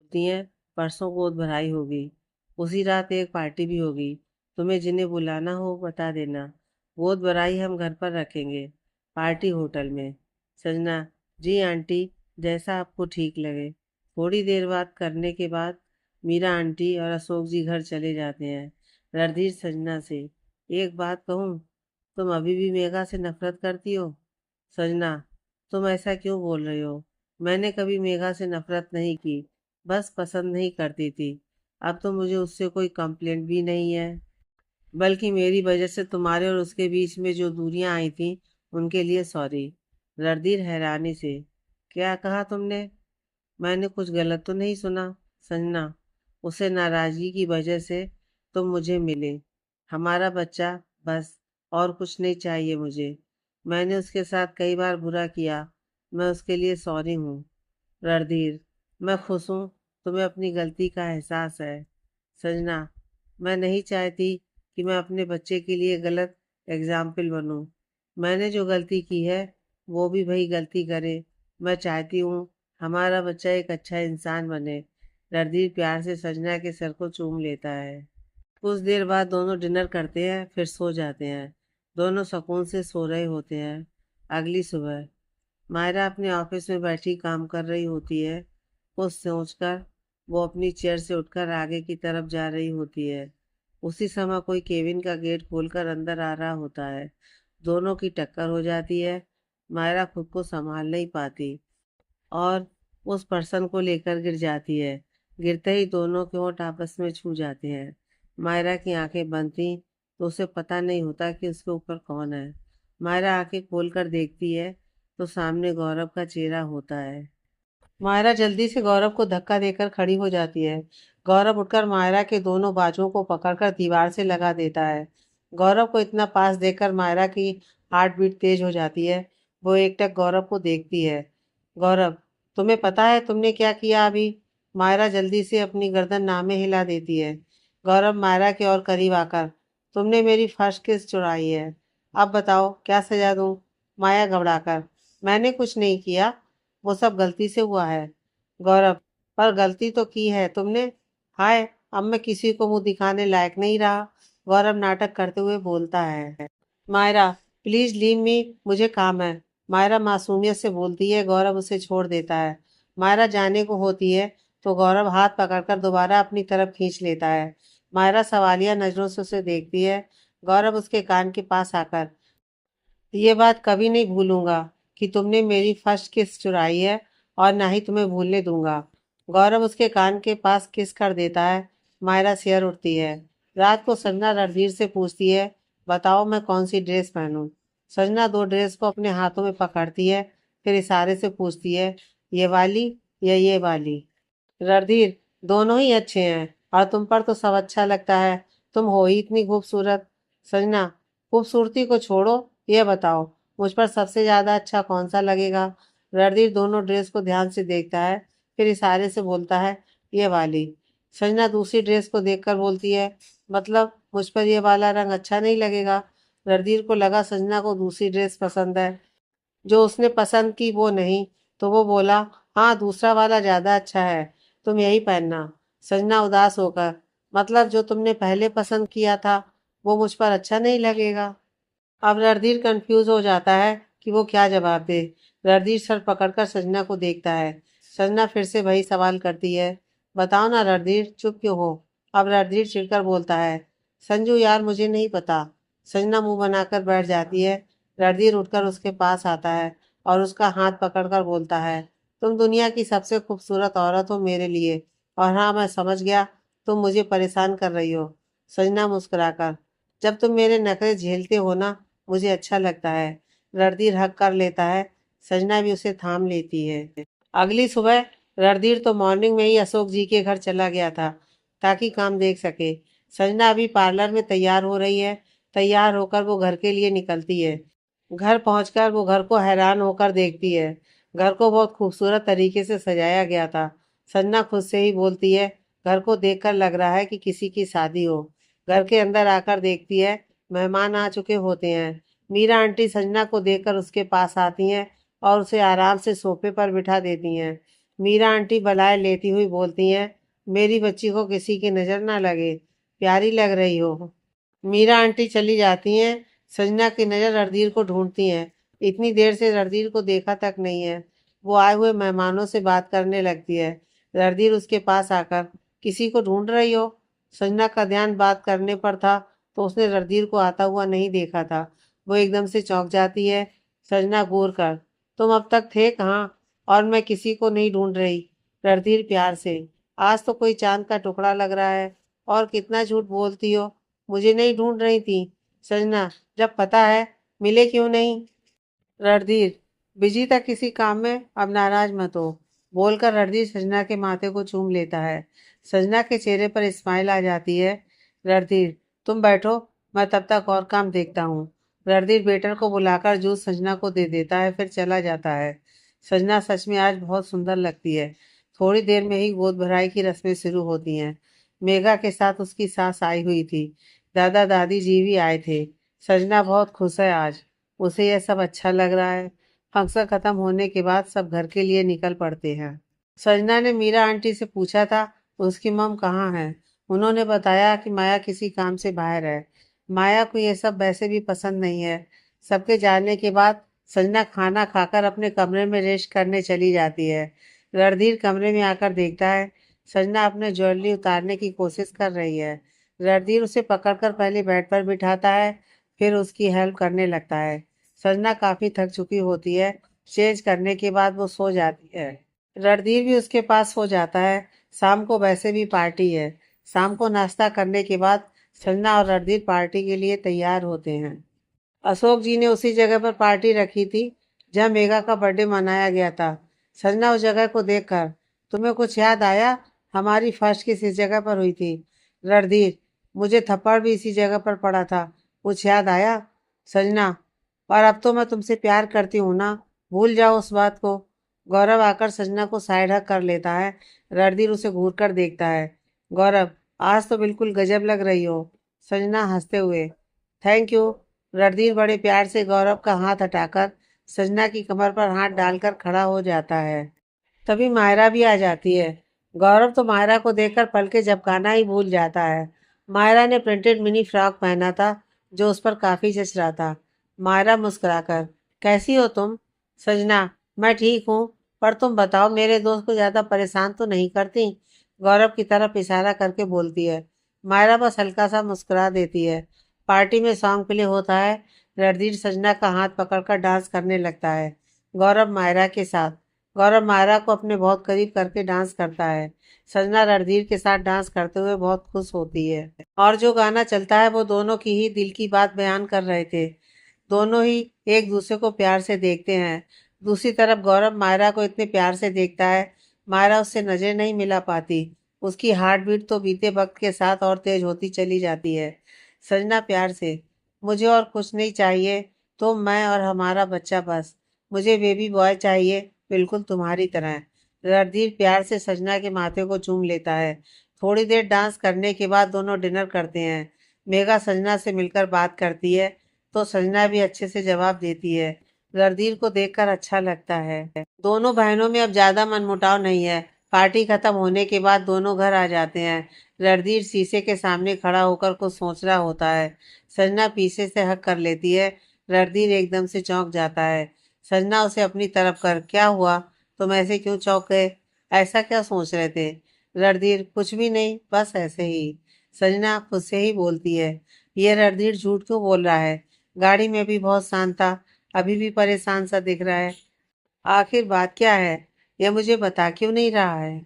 होती हैं, परसों गोद भराई होगी। उसी रात एक पार्टी भी होगी। तुम्हें जिन्हें बुलाना हो बता देना। गोद भराई हम घर पर रखेंगे, पार्टी होटल में। संजना: जी आंटी, जैसा आपको ठीक लगे। थोड़ी देर बात करने के बाद मीरा आंटी और अशोक जी घर चले जाते हैं। रणधीर संजना से: एक बात कहूँ, तुम अभी भी मेघा से नफरत करती हो? संजना: तुम ऐसा क्यों बोल रहे हो? मैंने कभी मेघा से नफरत नहीं की, बस पसंद नहीं करती थी। अब तो मुझे उससे कोई कंप्लेंट भी नहीं है, बल्कि मेरी वजह से तुम्हारे और उसके बीच में जो दूरियां आई थी, उनके लिए सॉरी। रणधीर हैरानी से: क्या कहा तुमने? मैंने कुछ गलत तो नहीं सुना? संजना: उसे नाराजगी की वजह से तुम मुझे मिले, हमारा बच्चा, बस। और कुछ नहीं चाहिए मुझे। मैंने उसके साथ कई बार बुरा किया, मैं उसके लिए सॉरी हूँ। रणधीर: मैं खुश हूँ, तुम्हें अपनी गलती का एहसास है। संजना: मैं नहीं चाहती कि मैं अपने बच्चे के लिए गलत एग्जाम्पल बनूं। मैंने जो गलती की है, वो भी वही गलती करे। मैं चाहती हूँ हमारा बच्चा एक अच्छा इंसान बने। रणधीर प्यार से संजना के सर को चूम लेता है। कुछ देर बाद दोनों डिनर करते हैं, फिर सो जाते हैं। दोनों सुकून से सो रहे होते हैं। अगली सुबह मायरा अपने ऑफिस में बैठी काम कर रही होती है। कुछ सोचकर वो अपनी चेयर से उठकर आगे की तरफ जा रही होती है। उसी समय कोई केबिन का गेट खोलकर अंदर आ रहा होता है। दोनों की टक्कर हो जाती है। मायरा खुद को संभाल नहीं पाती और उस पर्सन को लेकर गिर जाती है। गिरते ही दोनों के होंठ आपस में छू जाते हैं। मायरा की आंखें बंद थीं तो उसे पता नहीं होता कि उसके ऊपर कौन है। मायरा आंखें खोलकर देखती है तो सामने गौरव का चेहरा होता है। मायरा जल्दी से गौरव को धक्का देकर खड़ी हो जाती है। गौरव उठकर मायरा के दोनों बाजुओं को पकड़कर दीवार से लगा देता है। गौरव को इतना पास देखकर मायरा की हार्ट बीट तेज हो जाती है। वो एकटक गौरव को देखती है। गौरव: तुम्हें पता है तुमने क्या किया अभी? मायरा जल्दी से अपनी गर्दन नामे हिला देती है। गौरव मायरा के और करीब आकर: तुमने मेरी फर्स्ट किस चुराई है। अब बताओ क्या सजा दूं? माया घबराकर: मैंने कुछ नहीं किया, वो सब गलती से हुआ है। गौरव: पर गलती तो की है तुमने। हाय, अब मैं किसी को मुंह दिखाने लायक नहीं रहा। गौरव नाटक करते हुए बोलता है। मायरा: प्लीज लीव मी, मुझे काम है। मायरा मासूमियत से बोलती है। गौरव उसे छोड़ देता है। मायरा जाने को होती है तो गौरव हाथ पकड़कर दोबारा अपनी तरफ खींच लेता है। मायरा सवालिया नजरों से उसे देखती है। गौरव उसके कान के पास आकर: ये बात कभी नहीं भूलूंगा कि तुमने मेरी फर्स्ट किस चुराई है, और ना ही तुम्हें भूलने दूंगा। गौरव उसके कान के पास किस कर देता है। मायरा सियर उठती है। रात को संजना रणधीर से पूछती है, बताओ मैं कौन सी ड्रेस पहनूं? संजना दो ड्रेस को अपने हाथों में पकड़ती है, फिर इशारे से पूछती है, ये वाली या ये वाली? रणधीर: दोनों ही अच्छे हैं, और तुम पर तो सब अच्छा लगता है। तुम हो ही इतनी खूबसूरत। संजना: खूबसूरती को छोड़ो, ये बताओ मुझ पर सबसे ज्यादा अच्छा कौन सा लगेगा? रणधीर दोनों ड्रेस को ध्यान से देखता है, फिर इशारे से बोलता है, ये वाली। संजना दूसरी ड्रेस को देखकर बोलती है, मतलब मुझ पर ये वाला रंग अच्छा नहीं लगेगा? रणधीर को लगा संजना को दूसरी ड्रेस पसंद है, जो उसने पसंद की वो नहीं, तो वो बोला, हाँ दूसरा वाला ज्यादा अच्छा है, तुम यही पहनना। संजना उदास होकर: मतलब जो तुमने पहले पसंद किया था वो मुझ पर अच्छा नहीं लगेगा? अब रणधीर कंफ्यूज हो जाता है कि वो क्या जवाब दे। रणधीर सर पकड़कर संजना को देखता है। संजना फिर से वही सवाल करती है, बताओ ना रणधीर, चुप क्यों हो? अब रणधीर चिढ़कर बोलता है, संजू यार मुझे नहीं पता। संजना मुंह बनाकर बैठ जाती है। रणधीर उठकर उसके पास आता है और उसका हाथ पकड़कर बोलता है, तुम दुनिया की सबसे खूबसूरत औरत हो मेरे लिए, और हाँ मैं समझ गया, तुम मुझे परेशान कर रही हो। संजना मुस्कुराकर: जब तुम मेरे नखरे झेलते हो ना, मुझे अच्छा लगता है। रणधीर हक कर लेता है। संजना भी उसे थाम लेती है। अगली सुबह रणधीर तो मॉर्निंग में ही अशोक जी के घर चला गया था ताकि काम देख सके। संजना अभी पार्लर में तैयार हो रही है। तैयार होकर वो घर के लिए निकलती है। घर पहुंचकर वो घर को हैरान होकर देखती है। घर को बहुत खूबसूरत तरीके से सजाया गया था। संजना खुद से ही बोलती है, घर को देखकर लग रहा है कि किसी की शादी हो। घर के अंदर आकर देखती है मेहमान आ चुके होते हैं। मीरा आंटी संजना को देखकर उसके पास आती हैं और उसे आराम से सोफे पर बिठा देती हैं। मीरा आंटी बलाए लेती हुई बोलती हैं, मेरी बच्ची को किसी की नज़र ना लगे, प्यारी लग रही हो। मीरा आंटी चली जाती हैं। संजना की नज़र रणधीर को ढूंढती हैं। इतनी देर से रणधीर को देखा तक नहीं है। वो आए हुए मेहमानों से बात करने लगती है। रणधीर उसके पास आकर, किसी को ढूंढ रही हो? संजना का ध्यान बात करने पर था तो उसने रणधीर को आता हुआ नहीं देखा था। वो एकदम से चौंक जाती है। संजना घूर कर, तुम अब तक थे कहाँ? और मैं किसी को नहीं ढूंढ रही। रणधीर प्यार से, आज तो कोई चांद का टुकड़ा लग रहा है। और कितना झूठ बोलती हो, मुझे नहीं ढूंढ रही थी। संजना, जब पता है मिले क्यों नहीं? रणधीर, बिजी था किसी काम में, अब नाराज मत हो। बोलकर रणधीर संजना के माथे को चूम लेता है। संजना के चेहरे पर स्माइल आ जाती है। रणधीर, तुम बैठो, मैं तब तक और काम देखता हूँ। रणधीर वेटर को बुलाकर जूस संजना को दे देता है, फिर चला जाता है। संजना सच में आज बहुत सुंदर लगती है। थोड़ी देर में ही गोद भराई की रस्में शुरू होती हैं। मेघा के साथ उसकी सास आई हुई थी। दादा दादी जी भी आए थे। संजना बहुत खुश है आज। उसे यह सब अच्छा लग रहा है। फंक्शन खत्म होने के बाद सब घर के लिए निकल पड़ते हैं। संजना ने मीरा आंटी से पूछा था उसकी मम कहाँ है। उन्होंने बताया कि माया किसी काम से बाहर है। माया को ये सब वैसे भी पसंद नहीं है। सबके जाने के बाद संजना खाना खाकर अपने कमरे में रेस्ट करने चली जाती है। रणधीर कमरे में आकर देखता है संजना अपने ज्वेलरी उतारने की कोशिश कर रही है। रणधीर उसे पकड़कर पहले बेड पर बिठाता है, फिर उसकी हेल्प करने लगता है। संजना काफी थक चुकी होती है। चेंज करने के बाद वो सो जाती है। रणधीर भी उसके पास सो जाता है। शाम को वैसे भी पार्टी है। शाम को नाश्ता करने के बाद संजना और रणधीर पार्टी के लिए तैयार होते हैं। अशोक जी ने उसी जगह पर पार्टी रखी थी जहाँ मेघा का बर्थडे मनाया गया था। संजना उस जगह को देखकर, तुम्हें कुछ याद आया? हमारी फर्स्ट किस इस जगह पर हुई थी। रणधीर, मुझे थप्पड़ भी इसी जगह पर पड़ा था, कुछ याद आया? संजना, और अब तो मैं तुमसे प्यार करती हूँ ना, भूल जाओ उस बात को। गौरव आकर संजना को साइड हक कर लेता है। रणधीर उसे घूर कर देखता है। गौरव, आज तो बिल्कुल गजब लग रही हो। संजना हंसते हुए, थैंक यू। रणधीर बड़े प्यार से गौरव का हाथ हटाकर संजना की कमर पर हाथ डालकर खड़ा हो जाता है। तभी मायरा भी आ जाती है। गौरव तो मायरा को देखकर पलके झपकाना ही भूल जाता है। मायरा ने प्रिंटेड मिनी फ्रॉक पहना था जो उस पर काफी जच रहा था। मायरा मुस्कुराकर, कैसी हो तुम? सजना, मैं ठीक हूँ, पर तुम बताओ मेरे दोस्त को ज्यादा परेशान तो नहीं करती? गौरव की तरफ इशारा करके बोलती है। मायरा बस हल्का सा मुस्कुरा देती है। पार्टी में सॉन्ग प्ले होता है। रणधीर सजना का हाथ पकड़कर डांस करने लगता है। गौरव मायरा के साथ। गौरव मायरा को अपने बहुत करीब करके डांस करता है। संजना रणधीर के साथ डांस करते हुए बहुत खुश होती है। और जो गाना चलता है वो दोनों की ही दिल की बात बयान कर रहे थे। दोनों ही एक दूसरे को प्यार से देखते हैं। दूसरी तरफ गौरव मायरा को इतने प्यार से देखता है, मायरा उससे नजर नहीं मिला पाती। उसकी हार्ट बीट तो बीते वक्त के साथ और तेज होती चली जाती है। संजना प्यार से, मुझे और कुछ नहीं चाहिए, तुम, मैं और हमारा बच्चा बस। मुझे बेबी बॉय चाहिए, बिल्कुल तुम्हारी तरह। रणधीर प्यार से संजना के माथे को चूम लेता है। थोड़ी देर डांस करने के बाद दोनों डिनर करते हैं। मेघा संजना से मिलकर बात करती है तो संजना भी अच्छे से जवाब देती है। रणधीर को देखकर अच्छा लगता है। दोनों बहनों में अब ज्यादा मनमुटाव नहीं है। पार्टी खत्म होने के बाद दोनों घर आ जाते हैं। रणधीर शीशे के सामने खड़ा होकर कुछ सोच रहा होता है। संजना पीछे से हक कर लेती है। रणधीर एकदम से चौंक जाता है। संजना उसे अपनी तरफ कर, क्या हुआ, तुम ऐसे क्यों चौंक गए? ऐसा क्या सोच रहे थे? रणधीर, कुछ भी नहीं, बस ऐसे ही। संजना खुद से ही बोलती है। ये रणधीर झूठ क्यों बोल रहा है? गाड़ी में भी बहुत शांत था, अभी भी परेशान सा दिख रहा है। आखिर बात क्या है? यह मुझे बता क्यों नहीं रहा है?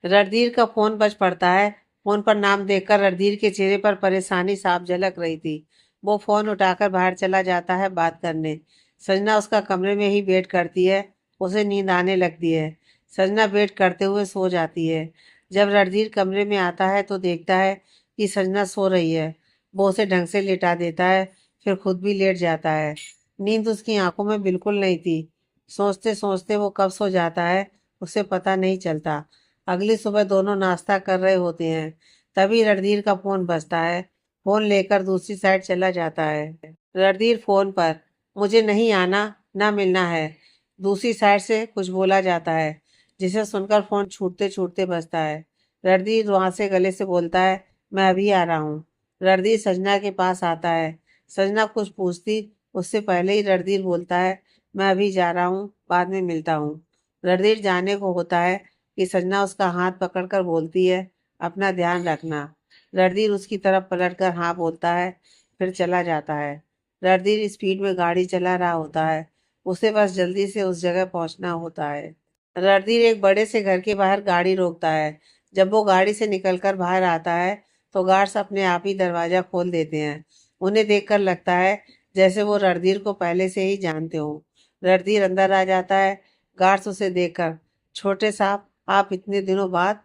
रणधीर का फोन बज पड़ता है। फोन पर नाम देखकर रणधीर के चेहरे पर परेशानी साफ झलक रही थी। वो फोन उठाकर बाहर चला जाता है बात करने। संजना उसका कमरे में ही वेट करती है। उसे नींद आने लगती है। संजना वेट करते हुए सो जाती है। जब रणधीर कमरे में आता है तो देखता है कि संजना सो रही है। वो उसे ढंग से लेटा देता है, फिर खुद भी लेट जाता है। नींद उसकी आंखों में बिल्कुल नहीं थी। सोचते सोचते वो कब सो जाता है उसे पता नहीं चलता। अगली सुबह दोनों नाश्ता कर रहे होते हैं। तभी रणधीर का फोन बजता है। फोन लेकर दूसरी साइड चला जाता है। रणधीर फोन पर, मुझे नहीं आना, ना मिलना है। दूसरी साइड से कुछ बोला जाता है। जिसे सुनकर फोन छूटते छूटते बजता है। रणधीर वहां से गले से बोलता है, मैं अभी आ रहा हूँ। रणधीर संजना के पास आता है। संजना कुछ पूछती उससे पहले ही रणधीर बोलता है, मैं अभी जा रहा हूँ, बाद में मिलता हूँ। रणधीर जाने को होता है कि संजना उसका हाथ पकड़कर बोलती है, अपना ध्यान रखना। रणधीर उसकी तरफ पलटकर हाँ बोलता है, फिर चला जाता है। रणधीर स्पीड में गाड़ी चला रहा होता है। उसे बस जल्दी से उस जगह पहुंचना होता है। रणधीर एक बड़े से घर के बाहर गाड़ी रोकता है। जब वो गाड़ी से निकलकर बाहर आता है तो गार्ड्स अपने आप ही दरवाजा खोल देते हैं। उन्हें देखकर लगता है जैसे वो रणधीर को पहले से ही जानते हो। रणधीर अंदर आ जाता है। गार्ड्स उसे देखकर, छोटे साहब आप इतने दिनों बाद।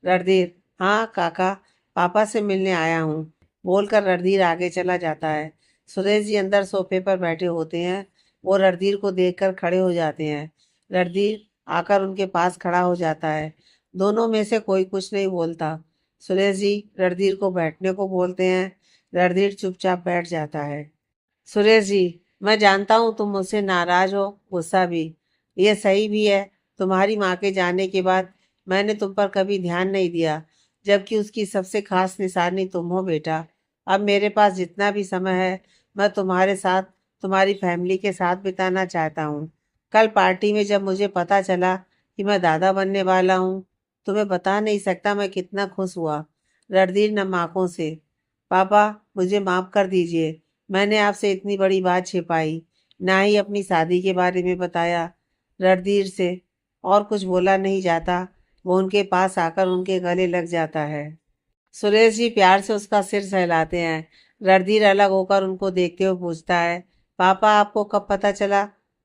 रणधीर, हाँ काका, पापा से मिलने आया हूँ, बोलकर रणधीर आगे चला जाता है। सुरेश जी अंदर सोफे पर बैठे होते हैं। वो रणधीर को देखकर खड़े हो जाते हैं। रणधीर आकर उनके पास खड़ा हो जाता है। दोनों में से कोई कुछ नहीं बोलता। सुरेश जी रणधीर को बैठने को बोलते हैं। रणधीर चुपचाप बैठ जाता है। सुरेश जी, मैं जानता हूँ तुम मुझसे नाराज हो, गुस्सा भी। ये सही भी है। तुम्हारी माँ के जाने के बाद मैंने तुम पर कभी ध्यान नहीं दिया, जबकि उसकी सबसे खास निशानी तुम हो बेटा। अब मेरे पास जितना भी समय है मैं तुम्हारे साथ, तुम्हारी फैमिली के साथ बिताना चाहता हूँ। कल पार्टी में जब मुझे पता चला कि मैं दादा बनने वाला हूँ, तुम्हें बता नहीं सकता मैं कितना खुश हुआ। रणधीर नम आंखों से, पापा मुझे माफ कर दीजिए, मैंने आपसे इतनी बड़ी बात छिपाई, ना ही अपनी शादी के बारे में बताया। रणधीर से और कुछ बोला नहीं जाता। वो उनके पास आकर उनके गले लग जाता है। सुरेश जी प्यार से उसका सिर सहलाते हैं। रणधीर अलग होकर उनको देखते हुए पूछता है, पापा आपको कब पता चला?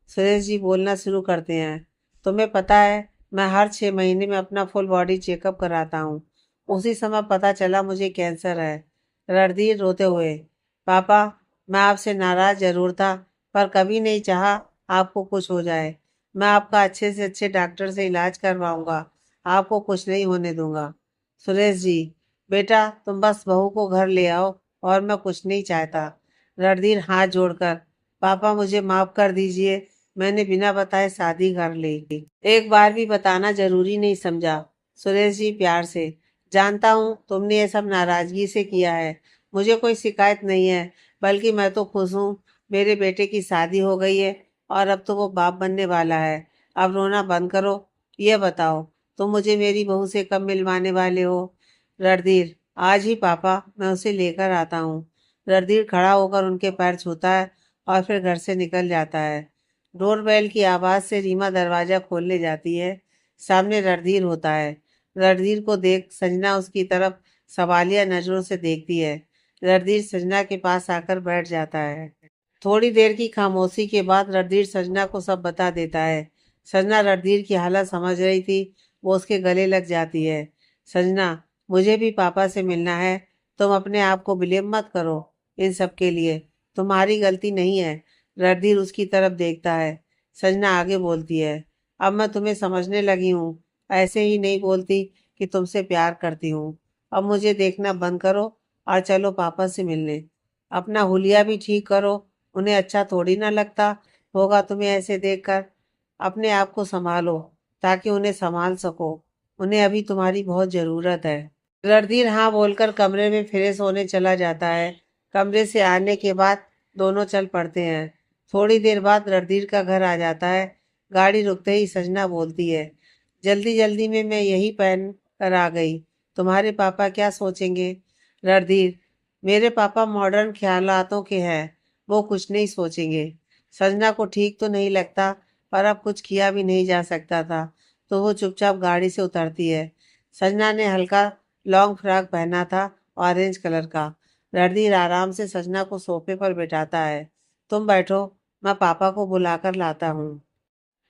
सुरेश जी बोलना शुरू करते हैं, तुम्हें पता है मैं हर 6 महीने में अपना फुल बॉडी चेकअप कराता हूँ। उसी समय पता चला मुझे कैंसर है। रणधीर रोते हुए, पापा मैं आपसे नाराज जरूर था, पर कभी नहीं चाहा आपको कुछ हो जाए। मैं आपका अच्छे से अच्छे डॉक्टर से इलाज करवाऊंगा, आपको कुछ नहीं होने दूंगा। सुरेश जी, बेटा तुम बस बहू को घर ले आओ, और मैं कुछ नहीं चाहता। रणधीर हाथ जोड़कर, पापा मुझे माफ कर दीजिए, मैंने बिना बताए शादी कर ली, एक बार भी बताना जरूरी नहीं समझा। सुरेश जी प्यार से, जानता हूँ तुमने ये सब नाराजगी से किया है, मुझे कोई शिकायत नहीं है, बल्कि मैं तो खुश हूँ। मेरे बेटे की शादी हो गई है और अब तो वो बाप बनने वाला है। अब रोना बंद करो। ये बताओ तुम मुझे मेरी बहू से कब मिलवाने वाले हो? रणधीर, आज ही पापा, मैं उसे लेकर आता हूँ। रणधीर खड़ा होकर उनके पैर छूता है और फिर घर से निकल जाता है। डोरबेल की आवाज़ से रीमा दरवाज़ा खोलने जाती है। सामने रणधीर होता है। रणधीर को देख संजना उसकी तरफ सवालिया नज़रों से देखती है। रणधीर संजना के पास आकर बैठ जाता है। थोड़ी देर की खामोशी के बाद रणधीर संजना को सब बता देता है। संजना रणधीर की हालत समझ रही थी। वो उसके गले लग जाती है। संजना, मुझे भी पापा से मिलना है। तुम अपने आप को ब्लेम मत करो इन सब के लिए, तुम्हारी गलती नहीं है। रणधीर उसकी तरफ देखता है। संजना आगे बोलती है, अब मैं तुम्हें समझने लगी हूँ, ऐसे ही नहीं बोलती कि तुमसे प्यार करती हूँ। अब मुझे देखना बंद करो और चलो पापा से मिलने। अपना हुलिया भी ठीक करो, उन्हें अच्छा थोड़ी ना लगता होगा तुम्हें ऐसे देखकर। अपने आप को संभालो ताकि उन्हें संभाल सको। उन्हें अभी तुम्हारी बहुत ज़रूरत है। रणधीर हाँ बोलकर कमरे में फ्रेश होने चला जाता है। कमरे से आने के बाद दोनों चल पड़ते हैं। थोड़ी देर बाद रणधीर का घर आ जाता है। गाड़ी रुकते ही सजना बोलती है, जल्दी जल्दी में मैं यही पहन कर आ गई, तुम्हारे पापा क्या सोचेंगे? रणधीर, मेरे पापा मॉडर्न ख्यालातों के हैं, वो कुछ नहीं सोचेंगे। संजना को ठीक तो नहीं लगता, पर अब कुछ किया भी नहीं जा सकता था, तो वो चुपचाप गाड़ी से उतरती है। संजना ने हल्का लॉन्ग फ्रॉक पहना था, ऑरेंज कलर का। रणधीर आराम से संजना को सोफे पर बिठाता है। तुम बैठो, मैं पापा को बुलाकर लाता हूँ।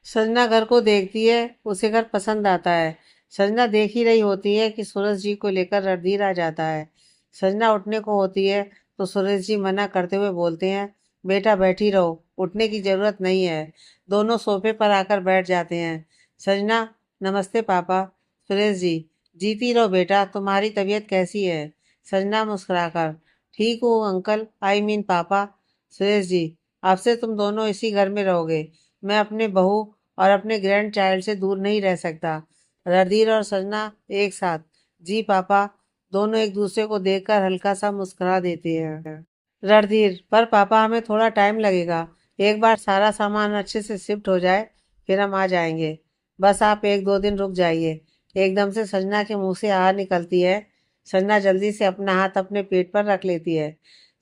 संजना घर को देखती है। उसे घर पसंद आता है। संजना देख ही रही होती है कि सूरज जी को लेकर रणधीर आ जाता है। संजना उठने को होती है तो सूरज जी मना करते हुए बोलते हैं, बेटा बैठी रहो, उठने की जरूरत नहीं है। दोनों सोफे पर आकर बैठ जाते हैं। संजना, नमस्ते पापा। सुरेश जी, जीती रहो बेटा, तुम्हारी तबीयत कैसी है? संजना मुस्कुराकर, ठीक हूँ अंकल, आई मीन पापा। सुरेश जी, अब से तुम दोनों इसी घर में रहोगे। मैं अपने बहू और अपने ग्रैंड चाइल्ड से दूर नहीं रह सकता। रणधीर और संजना एक साथ। जी पापा। दोनों एक दूसरे को देखकर हल्का सा मुस्कुरा देते हैं। रणधीर, पर पापा हमें थोड़ा टाइम लगेगा। एक बार सारा सामान अच्छे से शिफ्ट हो जाए फिर हम आ जाएंगे। बस आप 1-2 दिन रुक जाइए। एकदम से संजना के मुंह से आह निकलती है। संजना जल्दी से अपना हाथ अपने पेट पर रख लेती है।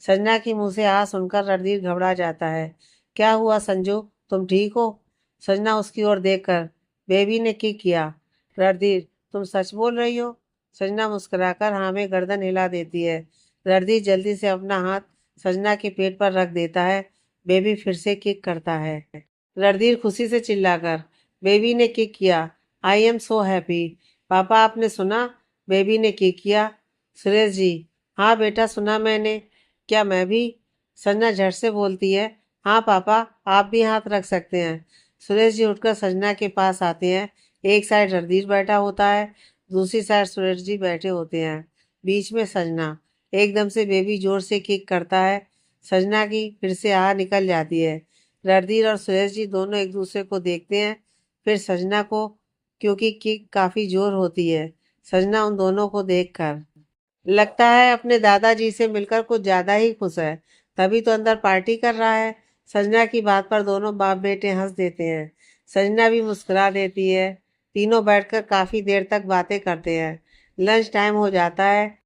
संजना की मुंह से आह सुनकर रणधीर घबरा जाता है। क्या हुआ संजू, तुम ठीक हो? संजना उसकी ओर देखकर, बेबी ने किक किया। रणधीर, तुम सच बोल रही हो? संजना मुस्कुराकर हाँ में गर्दन हिला देती है। रणधीर जल्दी से अपना हाथ संजना के पेट पर रख देता है। बेबी फिर से किक करता है। रणधीर खुशी से चिल्लाकर, बेबी ने किक किया। I am so happy. पापा आपने सुना? बेबी ने किक किया। सुरेश जी, हाँ बेटा सुना मैंने। क्या मैं भी? संजना झट से बोलती है, हाँ पापा आप भी हाथ रख सकते हैं। सुरेश जी उठकर संजना के पास आते हैं। एक साइड रणधीर बैठा होता है, दूसरी साइड सुरेश जी बैठे होते हैं। बीच में संजना। एकदम से बेबी जोर से किक करता है। संजना की फिर से आह निकल जाती है। रणधीर और सुरेश जी दोनों एक दूसरे को देखते हैं, फिर संजना को, क्योंकि किक काफी जोर होती है। संजना उन दोनों को देखकर लगता है अपने दादाजी से मिलकर कुछ ज्यादा ही खुश है, तभी तो अंदर पार्टी कर रहा है। संजना की बात पर दोनों बाप बेटे हंस देते हैं। संजना भी मुस्कुरा देती है। तीनों बैठकर काफी देर तक बातें करते हैं। लंच टाइम हो जाता है।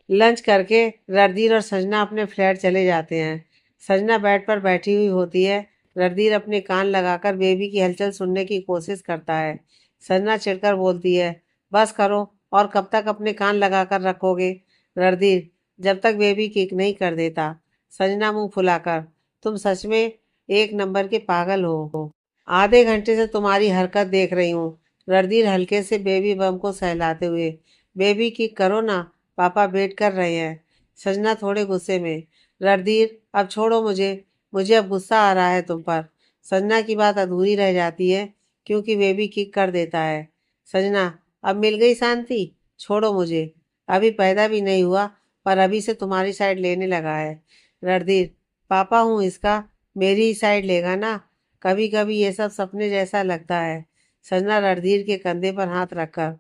लंच करके रणधीर और संजना अपने फ्लैट चले जाते हैं। संजना बेड पर बैठी हुई होती है। रणधीर अपने कान लगाकर बेबी की हलचल सुनने की कोशिश करता है। संजना चिढ़कर बोलती है, बस करो, और कब तक अपने कान लगाकर रखोगे? रणधीर, जब तक बेबी किक नहीं कर देता। संजना मुंह फुलाकर, तुम सच में एक नंबर के पागल हो। आधे घंटे से तुम्हारी हरकत देख रही हूँ। रणधीर हल्के से बेबी बम को सहलाते हुए, बेबी किक करो ना, पापा वेट कर रहे हैं। संजना थोड़े गुस्से में, रणधीर अब छोड़ो मुझे, मुझे अब गुस्सा आ रहा है तुम पर। संजना की बात अधूरी रह जाती है क्योंकि बेबी किक कर देता है। संजना, अब मिल गई शांति, छोड़ो मुझे। अभी पैदा भी नहीं हुआ पर अभी से तुम्हारी साइड लेने लगा है। रणधीर, पापा हूँ इसका, मेरी ही साइड लेगा ना? कभी कभी ये सब सपने जैसा लगता है। संजना रणधीर के कंधे पर हाथ रखकर,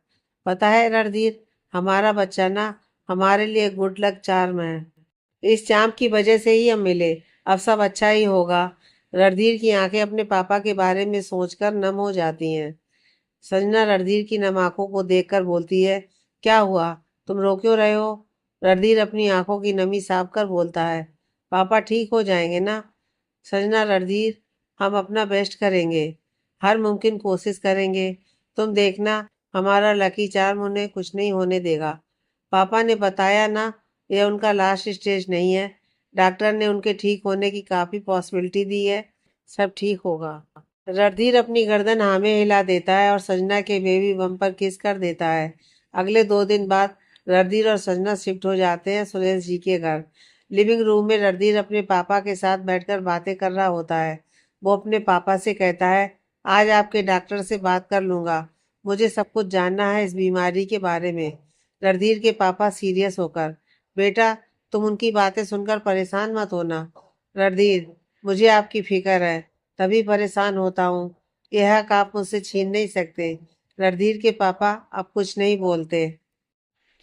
पता है रणधीर, हमारा बच्चा ना हमारे लिए गुड लक चार्म है। इस चार्म की वजह से ही हम मिले। अब सब अच्छा ही होगा। रणधीर की आंखें अपने पापा के बारे में सोचकर नम हो जाती हैं। संजना रणधीर की नम आंखों को देखकर बोलती है, क्या हुआ, तुम रो क्यों रहे हो? रणधीर अपनी आंखों की नमी साफ कर बोलता है, पापा ठीक हो जाएंगे ना? संजना, रणधीर, हम अपना बेस्ट करेंगे, हर मुमकिन कोशिश करेंगे। तुम देखना, हमारा लकी चार्म उन्हें कुछ नहीं होने देगा। पापा ने बताया ना, यह उनका लास्ट स्टेज नहीं है। डॉक्टर ने उनके ठीक होने की काफ़ी पॉसिबिलिटी दी है। सब ठीक होगा। रणधीर अपनी गर्दन हाँ में हिला देता है और संजना के बेबी बम पर किस कर देता है। अगले 2 दिन बाद रणधीर और संजना शिफ्ट हो जाते हैं सुरेश जी के घर। लिविंग रूम में रणधीर अपने पापा के साथ बैठकर बातें कर रहा होता है। वो अपने पापा से कहता है, आज आपके डॉक्टर से बात कर लूँगा, मुझे सब कुछ जानना है इस बीमारी के बारे में। रणधीर के पापा सीरियस होकर, बेटा तुम उनकी बातें सुनकर परेशान मत होना। रणधीर, मुझे आपकी फिक्र है, तभी परेशान होता हूँ। यह हक आप मुझसे छीन नहीं सकते। रणधीर के पापा अब कुछ नहीं बोलते।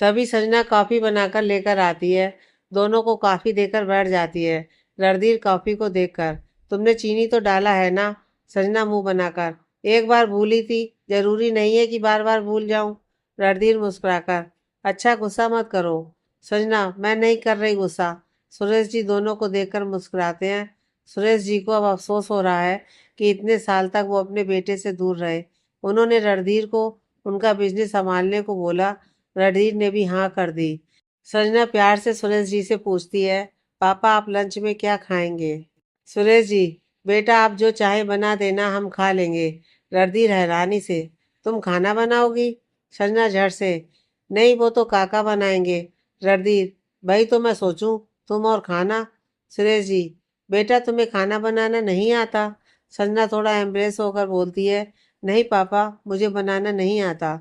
तभी संजना कॉफी बनाकर लेकर आती है। दोनों को कॉफी देकर बैठ जाती है। रणधीर कॉफी को देखकर, तुमने चीनी तो डाला है ना? संजना मुंह बनाकर, एक बार भूली थी, जरूरी नहीं है कि बार बार भूल जाऊं। रणधीर मुस्कुराकर, अच्छा गुस्सा मत करो। संजना, मैं नहीं कर रही गुस्सा। सुरेश जी दोनों को देखकर मुस्कुराते हैं। सुरेश जी को अब अफसोस हो रहा है कि इतने साल तक वो अपने बेटे से दूर रहे। उन्होंने रणधीर को उनका बिजनेस संभालने को बोला। रणधीर ने भी हाँ कर दी। संजना प्यार से सुरेश जी से पूछती है, पापा आप लंच में क्या खाएंगे? सुरेश जी, बेटा आप जो चाहे बना देना, हम खा लेंगे। रणधीर हैरानी से, तुम खाना बनाओगी? संजना झट से, नहीं वो तो काका बनाएंगे। रणधीर, भाई तो मैं सोचूं, तुम और खाना। सुरेश जी, बेटा तुम्हें खाना बनाना नहीं आता? संजना थोड़ा एम्ब्रेस होकर बोलती है, नहीं पापा मुझे बनाना नहीं आता।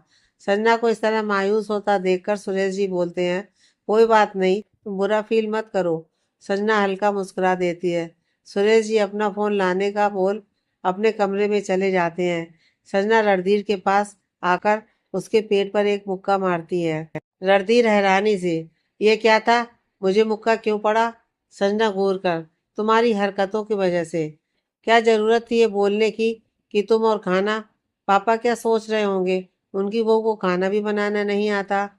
संजना को इस तरह मायूस होता देखकर सुरेश जी बोलते हैं, कोई बात नहीं, तुम बुरा फील मत करो। संजना हल्का मुस्कुरा देती है। सुरेश जी अपना फोन लाने का बोल अपने कमरे में चले जाते हैं। संजना रणधीर के पास आकर उसके पेट पर एक मुक्का मारती है। रणधीर हैरानी से, ये क्या था? मुझे मुक्का क्यों पड़ा? संजना घूर कर, तुम्हारी हरकतों की वजह से। क्या जरूरत थी ये बोलने की कि तुम और खाना? पापा क्या सोच रहे होंगे? उनकी बहू को खाना भी बनाना नहीं आता।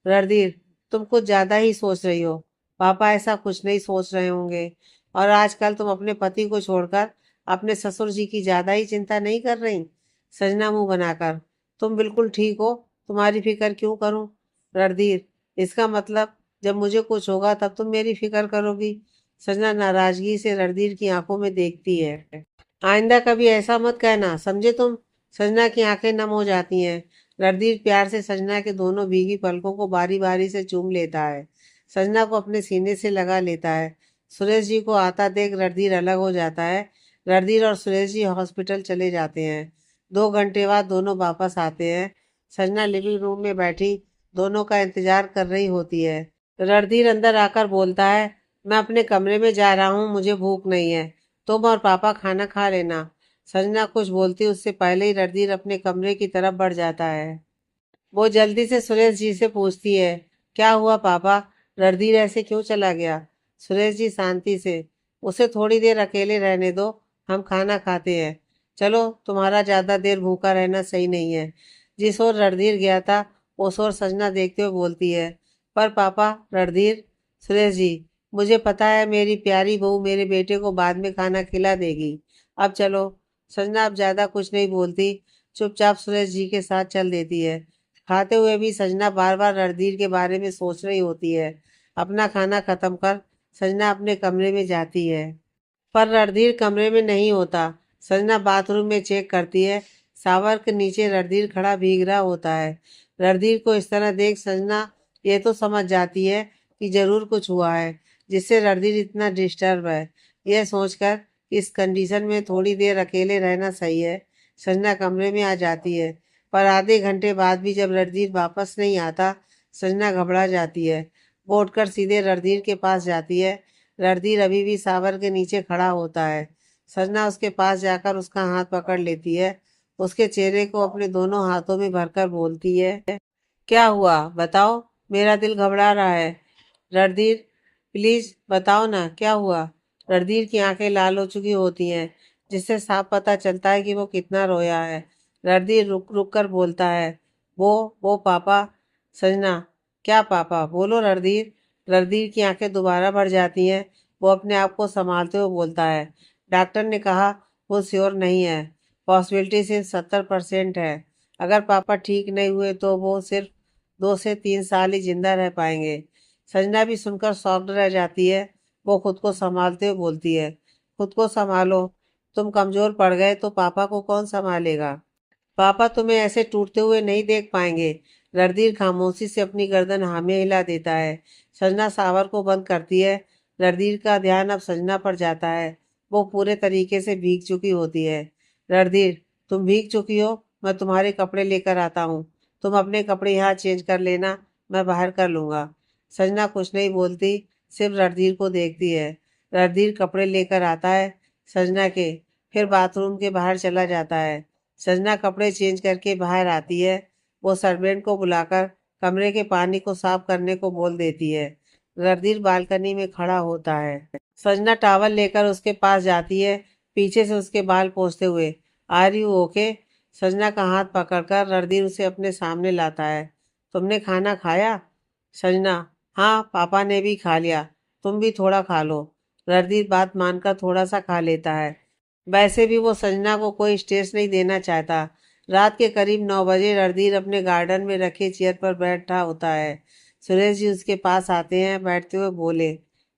रणधीर, तुम कुछ ज्यादा ही सोच रही हो। पापा ऐसा कुछ नहीं सोच रहे होंगे। और आजकल तुम अपने पति को छोड़कर अपने ससुर जी की ज्यादा ही चिंता नहीं कर रही? सजना मुंह बनाकर, तुम बिल्कुल ठीक हो, तुम्हारी फिक्र क्यों करूं? रणधीर, इसका मतलब जब मुझे कुछ होगा तब तुम मेरी फिक्र करोगी? सजना नाराजगी से रणधीर की आंखों में देखती है। आइंदा कभी ऐसा मत कहना, समझे तुम? सजना की आंखें नम हो जाती हैं। रणधीर प्यार से सजना के दोनों भीगी पलकों को बारी बारी से चूम लेता है। सजना को अपने सीने से लगा लेता है। सुरेश जी को आता देख रणधीर अलग हो जाता है। रणधीर और सुरेश जी हॉस्पिटल चले जाते हैं। 2 घंटे बाद दोनों वापस आते हैं। सजना लिविंग रूम में बैठी दोनों का इंतजार कर रही होती है। रणधीर अंदर आकर बोलता है, मैं अपने कमरे में जा रहा हूँ, मुझे भूख नहीं है। तुम और पापा खाना खा लेना। संजना कुछ बोलती उससे पहले ही रणधीर अपने कमरे की तरफ बढ़ जाता है। वो जल्दी से सुरेश जी से पूछती है, क्या हुआ पापा? रणधीर ऐसे क्यों चला गया? सुरेश जी शांति से, उसे थोड़ी देर अकेले रहने दो, हम खाना खाते हैं। चलो, तुम्हारा ज्यादा देर भूखा रहना सही नहीं है। जिस ओर रणधीर गया था उस ओर संजना देखते हुए बोलती है, पर पापा, रणधीर। सुरेश जी, मुझे पता है मेरी प्यारी बहू मेरे बेटे को बाद में खाना खिला देगी। अब चलो। संजना अब ज्यादा कुछ नहीं बोलती, चुपचाप सुरेश जी के साथ चल देती है। खाते हुए भी संजना बार बार रणधीर के बारे में सोच रही होती है। अपना खाना खत्म कर संजना अपने कमरे में जाती है, पर रणधीर कमरे में नहीं होता। संजना बाथरूम में चेक करती है। शावर के नीचे रणधीर खड़ा भीग रहा होता है। रणधीर को इस तरह देख संजना ये तो समझ जाती है कि जरूर कुछ हुआ है जिससे रणधीर इतना डिस्टर्ब है। यह सोचकर इस कंडीशन में थोड़ी देर अकेले रहना सही है, संजना कमरे में आ जाती है। पर आधे घंटे बाद भी जब रणधीर वापस नहीं आता, संजना घबरा जाती है। वो उठकर सीधे रणधीर के पास जाती है। रणधीर अभी भी शावर के नीचे खड़ा होता है। संजना उसके पास जाकर उसका हाथ पकड़ लेती है। उसके चेहरे को अपने दोनों हाथों में भरकर बोलती है, क्या हुआ बताओ, मेरा दिल घबरा रहा है। रणधीर, प्लीज बताओ ना क्या हुआ। रणधीर की आंखें लाल हो चुकी होती हैं, जिससे साफ पता चलता है कि वो कितना रोया है। रणधीर रुक रुक कर बोलता है, वो पापा। संजना, क्या पापा? बोलो रणधीर। रणधीर की आंखें दोबारा भर जाती हैं। वो अपने आप को संभालते हुए बोलता है, डॉक्टर ने कहा वो श्योर नहीं है, पॉसिबिलिटी सिर्फ 70% है। अगर पापा ठीक नहीं हुए तो वो सिर्फ 2 से 3 साल ही जिंदा रह पाएंगे। संजना भी सुनकर शॉक्ड रह जाती है। वो खुद को संभालते हुए बोलती है, खुद को संभालो, तुम कमजोर पड़ गए तो पापा को कौन संभालेगा? पापा तुम्हें ऐसे टूटते हुए नहीं देख पाएंगे। रणधीर खामोशी से अपनी गर्दन हाँ में हिला देता है। संजना शावर को बंद करती है। रणधीर का ध्यान अब संजना पर जाता है। वो पूरे तरीके से भीग चुकी होती है। रणधीर, तुम भीग चुकी हो, मैं तुम्हारे कपड़े लेकर आता हूँ। तुम अपने कपड़े यहाँ चेंज कर लेना, मैं बाहर कर लूंगा। संजना कुछ नहीं बोलती, सिर्फ रणधीर को देखती है। रणधीर कपड़े लेकर आता है संजना के, फिर बाथरूम के बाहर चला जाता है। संजना कपड़े चेंज करके बाहर आती है। वो सर्वेंट को बुलाकर कमरे के पानी को साफ करने को बोल देती है। रणधीर बालकनी में खड़ा होता है। संजना टॉवल लेकर उसके पास जाती है, पीछे से उसके बाल पोंछते हुए, आर यू ओके? संजना का हाथ पकड़कर रणधीर उसे अपने सामने लाता है। तुमने खाना खाया? संजना, हाँ, पापा ने भी खा लिया, तुम भी थोड़ा खा लो। रणधीर बात मानकर थोड़ा सा खा लेता है। वैसे भी वो संजना को कोई स्ट्रेस नहीं देना चाहता। रात के करीब 9 बजे रणधीर अपने गार्डन में रखे चेयर पर बैठा होता है। सुरेश जी उसके पास आते हैं। बैठते हुए बोले,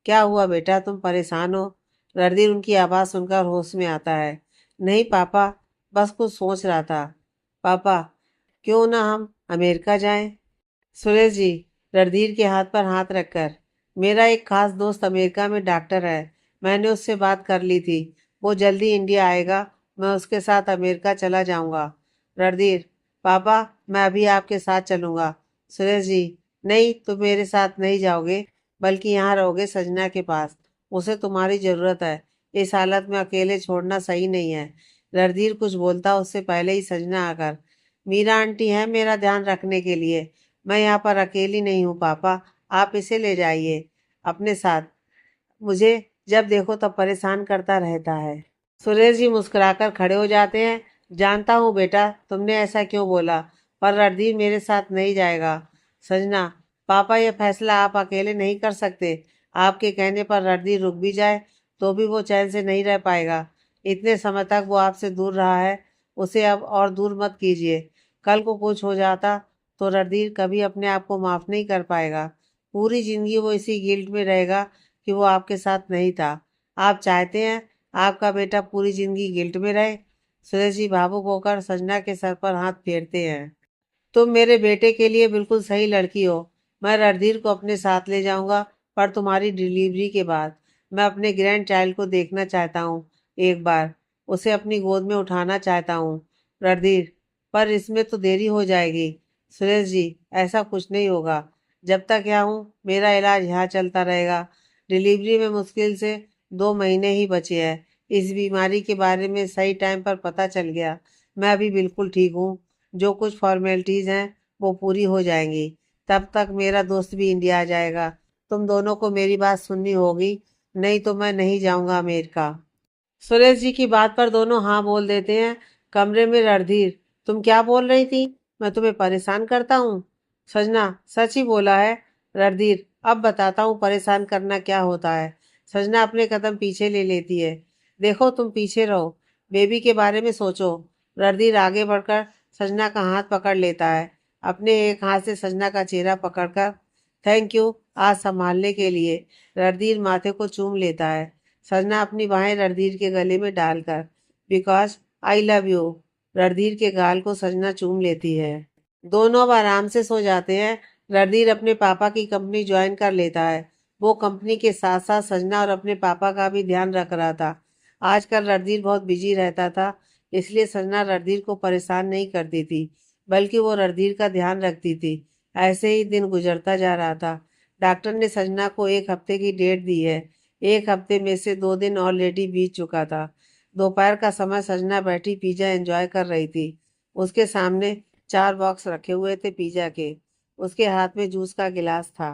क्या हुआ बेटा, तुम परेशान हो? रणधीर उनकी आवाज़ सुनकर होश में आता है। नहीं पापा, बस कुछ सोच रहा था। पापा, क्यों ना हम अमेरिका जाएं? सुरेश जी, रणधीर के हाथ पर हाथ रखकर, मेरा एक खास दोस्त अमेरिका में डॉक्टर है, मैंने उससे बात कर ली थी, वो जल्दी इंडिया आएगा, मैं उसके साथ अमेरिका चला जाऊंगा। रणधीर, पापा, मैं अभी आपके साथ चलूंगा। सुरेश जी, नहीं, तुम मेरे साथ नहीं जाओगे, बल्कि यहाँ रहोगे सजना के पास, उसे तुम्हारी ज़रूरत है, इस हालत में अकेले छोड़ना सही नहीं है। रणधीर कुछ बोलता उससे पहले ही सजना आकर, मीरा आंटी है मेरा ध्यान रखने के लिए, मैं यहाँ पर अकेली नहीं हूँ पापा, आप इसे ले जाइए अपने साथ, मुझे जब देखो तब परेशान करता रहता है। सुरेश जी मुस्कुराकर खड़े हो जाते हैं। जानता हूँ बेटा तुमने ऐसा क्यों बोला, पर रणधीर मेरे साथ नहीं जाएगा। सजना, पापा ये फैसला आप अकेले नहीं कर सकते, आपके कहने पर रणधीर रुक भी जाए तो भी वो चैन से नहीं रह पाएगा। इतने समय तक वो आपसे दूर रहा है, उसे अब और दूर मत कीजिए। कल को कुछ हो जाता तो रणधीर कभी अपने आप को माफ नहीं कर पाएगा। पूरी जिंदगी वो इसी गिल्ट में रहेगा कि वो आपके साथ नहीं था। आप चाहते हैं आपका बेटा पूरी जिंदगी गिल्ट में रहे? सुरेश जी भावुक होकर सजना के सर पर हाथ फेरते हैं। तुम मेरे बेटे के लिए बिल्कुल सही लड़की हो। मैं रणधीर को अपने साथ ले जाऊंगा, पर तुम्हारी डिलीवरी के बाद मैं अपने ग्रैंड चाइल्ड को देखना चाहता हूँ एक बार, उसे अपनी गोद में उठाना चाहता हूँ। रणधीर, पर इसमें तो देरी हो जाएगी। सुरेश जी, ऐसा कुछ नहीं होगा। जब तक यहाँ हूँ मेरा इलाज यहाँ चलता रहेगा। डिलीवरी में मुश्किल से 2 महीने ही बचे हैं। इस बीमारी के बारे में सही टाइम पर पता चल गया। मैं अभी बिल्कुल ठीक हूँ। जो कुछ फॉर्मेलिटीज़ हैं वो पूरी हो जाएंगी। तब तक मेरा दोस्त भी इंडिया आ जाएगा। तुम दोनों को मेरी बात सुननी होगी, नहीं तो मैं नहीं जाऊंगा अमेरिका। सुरेश जी की बात पर दोनों हाँ बोल देते हैं। कमरे में रणधीर, तुम क्या बोल रही थी? मैं तुम्हें परेशान करता हूँ? सजना, सच ही बोला है। रणधीर, अब बताता हूँ परेशान करना क्या होता है। सजना अपने कदम पीछे ले लेती है। देखो तुम पीछे रहो, बेबी के बारे में सोचो। रणधीर आगे बढ़कर सजना का हाथ पकड़ लेता है। अपने एक हाथ से सजना का चेहरा पकड़कर, थैंक यू आज संभालने के लिए। रणधीर माथे को चूम लेता है। सजना अपनी बाहें रणधीर के गले में डालकर, because I love you, Randhir के गाल को सजना चूम लेती है। दोनों अब आराम से सो जाते हैं। रणधीर अपने पापा की कंपनी ज्वाइन कर लेता है। वो कंपनी के साथ साथ सजना और अपने पापा का भी ध्यान रख रहा था। आजकल रणधीर बहुत बिजी रहता था, इसलिए सजना रणधीर को परेशान नहीं करती थी, बल्कि वो रणधीर का ध्यान रखती थी। ऐसे ही दिन गुजरता जा रहा था। डॉक्टर ने सजना को 1 हफ्ते की डेट दी है। 1 हफ्ते में से 2 दिन ऑलरेडी बीत चुका था। दोपहर का समय सजना बैठी पिज्जा एंजॉय कर रही थी। उसके सामने 4 बॉक्स रखे हुए थे पिज्जा के। उसके हाथ में जूस का गिलास था।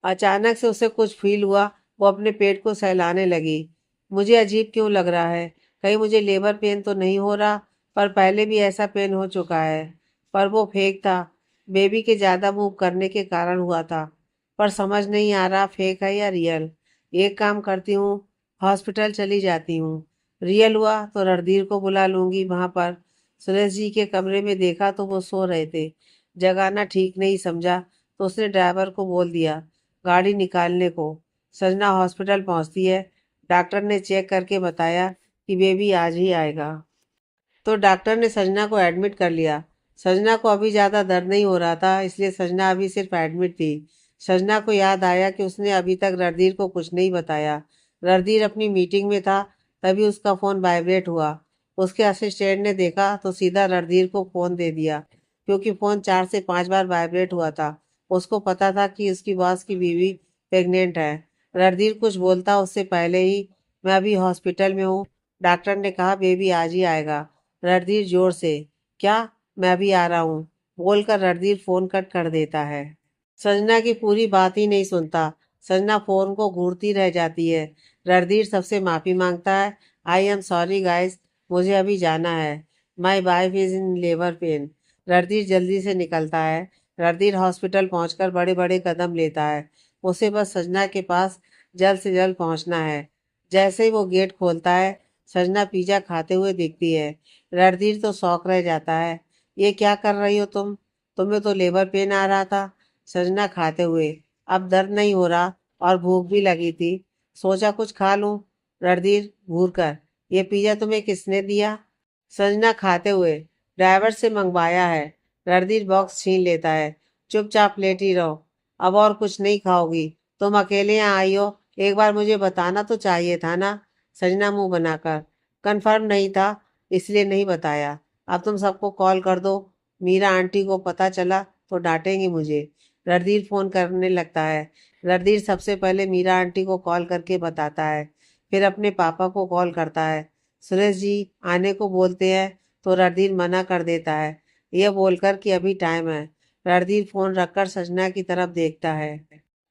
अचानक से उसे कुछ फील हुआ। वो अपने पेट को सहलाने लगी। मुझे अजीब क्यों लग रहा है, कहीं मुझे लेबर पेन तो नहीं हो रहा? पर पहले भी ऐसा पेन हो चुका है। पर वो फेक था, बेबी के ज़्यादा मूव करने के कारण हुआ था। पर समझ नहीं आ रहा फेक है या रियल। एक काम करती हूँ, हॉस्पिटल चली जाती हूँ। रियल हुआ तो रणधीर को बुला लूंगी वहाँ पर। सुरेश जी के कमरे में देखा तो वो सो रहे थे। जगाना ठीक नहीं समझा तो उसने ड्राइवर को बोल दिया गाड़ी निकालने को। सजना हॉस्पिटल पहुंचती है। डॉक्टर ने चेक करके बताया कि बेबी आज ही आएगा। तो डॉक्टर ने सजना को एडमिट कर लिया। सजना को अभी ज़्यादा दर्द नहीं हो रहा था, इसलिए सजना अभी सिर्फ एडमिट थी। सजना को याद आया कि उसने अभी तक रणधीर को कुछ नहीं बताया। रणधीर अपनी मीटिंग में था, तभी उसका फ़ोन वाइब्रेट हुआ। उसके असिस्टेंट ने देखा तो सीधा रणधीर को फ़ोन दे दिया, क्योंकि फ़ोन 4 से 5 बार वाइब्रेट हुआ था। उसको पता था कि उसकी बॉस की बीवी प्रेग्नेंट है। रणधीर कुछ बोलता उससे पहले ही, मैं अभी हॉस्पिटल में हूँ, डॉक्टर ने कहा बेबी आज ही आएगा। रणधीर जोर से, क्या? मैं अभी आ रहा हूँ, बोलकर रणधीर फोन कट कर देता है। संजना की पूरी बात ही नहीं सुनता। संजना फोन को घूरती रह जाती है। रणधीर सबसे माफी मांगता है। आई एम सॉरी गाइस, मुझे अभी जाना है, my wife is in labour pain. Randhir जल्दी से निकलता है। रणधीर हॉस्पिटल पहुंचकर बड़े बड़े कदम लेता है। उसे बस संजना के पास जल्द से जल्द पहुंचना है। जैसे ही वो गेट खोलता है, संजना पिज्जा खाते हुए दिखती है। रणधीर तो शौक रह जाता है। ये क्या कर रही हो तुम? तुम्हें तो लेबर पेन आ रहा था। संजना खाते हुए, अब दर्द नहीं हो रहा और भूख भी लगी थी, सोचा कुछ खा लूं। रणधीर घूर कर, ये पिज्जा तुम्हें किसने दिया? संजना खाते हुए, ड्राइवर से मंगवाया है। रणधीर बॉक्स छीन लेता है। चुपचाप लेटी रहो, अब और कुछ नहीं खाओगी? तुम अकेले यहाँ आई हो, एक बार मुझे बताना तो चाहिए था ना। संजना मुंह बनाकर, कंफर्म नहीं था इसलिए नहीं बताया। अब तुम सबको कॉल कर दो, मीरा आंटी को पता चला तो डांटेंगी मुझे। रणधीर फोन करने लगता है। रणधीर सबसे पहले मीरा आंटी को कॉल करके बताता है, फिर अपने पापा को कॉल करता है। सुरेश जी आने को बोलते हैं तो रणधीर मना कर देता है, यह बोलकर कि अभी टाइम है। रणधीर फोन रखकर सजना की तरफ देखता है।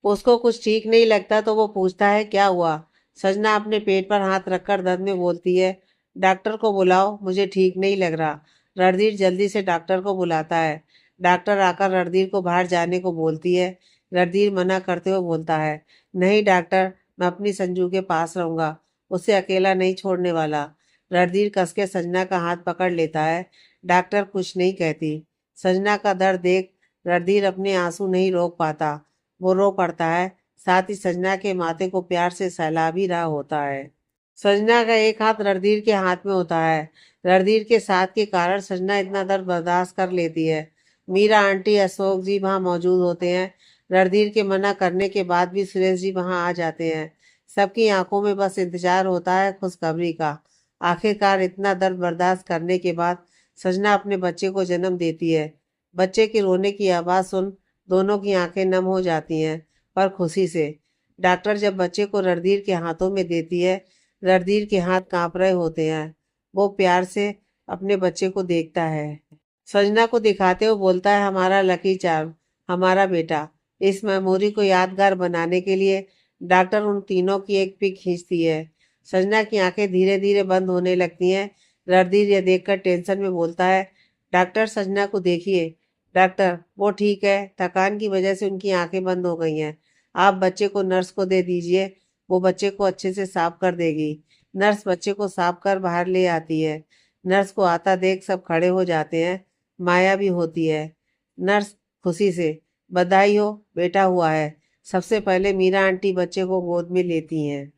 उसको कुछ ठीक नहीं लगता तो वो पूछता है, क्या हुआ? सजना अपने पेट पर हाथ रखकर दर्द में बोलती है, डॉक्टर को बुलाओ, मुझे ठीक नहीं लग रहा। रणधीर जल्दी से डॉक्टर को बुलाता है। डॉक्टर आकर रणधीर को बाहर जाने को बोलती है। रणधीर मना करते हुए बोलता है, नहीं डॉक्टर, मैं अपनी संजू के पास रहूंगा, उसे अकेला नहीं छोड़ने वाला। रणधीर कसके सजना का हाथ पकड़ लेता है। डॉक्टर कुछ नहीं कहती। सजना का दर्द देख रणधीर अपने आंसू नहीं रोक पाता। वो रो पड़ता है, साथ ही सजना के माथे को प्यार से सहला भी रहा होता है। सजना का एक हाथ रणधीर के हाथ में होता है। रणधीर के साथ के कारण सजना इतना दर्द बर्दाश्त कर लेती है। मीरा आंटी, अशोक जी वहां मौजूद होते हैं। रणधीर के मना करने के बाद भी सुरेश जी वहां आ जाते हैं। सबकी आंखों में बस इंतजार होता है खुशखबरी का। आखिरकार इतना दर्द बर्दाश्त करने के बाद सजना अपने बच्चे को जन्म देती है। बच्चे के रोने की आवाज़ सुन दोनों की आंखें नम हो जाती हैं, पर खुशी से। डॉक्टर जब बच्चे को रणधीर के हाथों में देती है, रणधीर के हाथ कांप रहे होते हैं। वो प्यार से अपने बच्चे को देखता है। सजना को दिखाते हुए बोलता है, हमारा लकी चार्म, हमारा बेटा। इस मेमोरी को यादगार बनाने के लिए डॉक्टर उन तीनों की एक पिक खींचती है। सजना की आंखें धीरे धीरे बंद होने लगती हैं। रणधीर यह देखकर टेंशन में बोलता है, डॉक्टर सजना को देखिए। डॉक्टर, वो ठीक है, थकान की वजह से उनकी आंखें बंद हो गई हैं। आप बच्चे को नर्स को दे दीजिए, वो बच्चे को अच्छे से साफ कर देगी। नर्स बच्चे को साफ कर बाहर ले आती है। नर्स को आता देख सब खड़े हो जाते हैं। माया भी होती है। नर्स खुशी से, बधाई हो, बेटा हुआ है। सबसे पहले मीरा आंटी बच्चे को गोद में लेती हैं।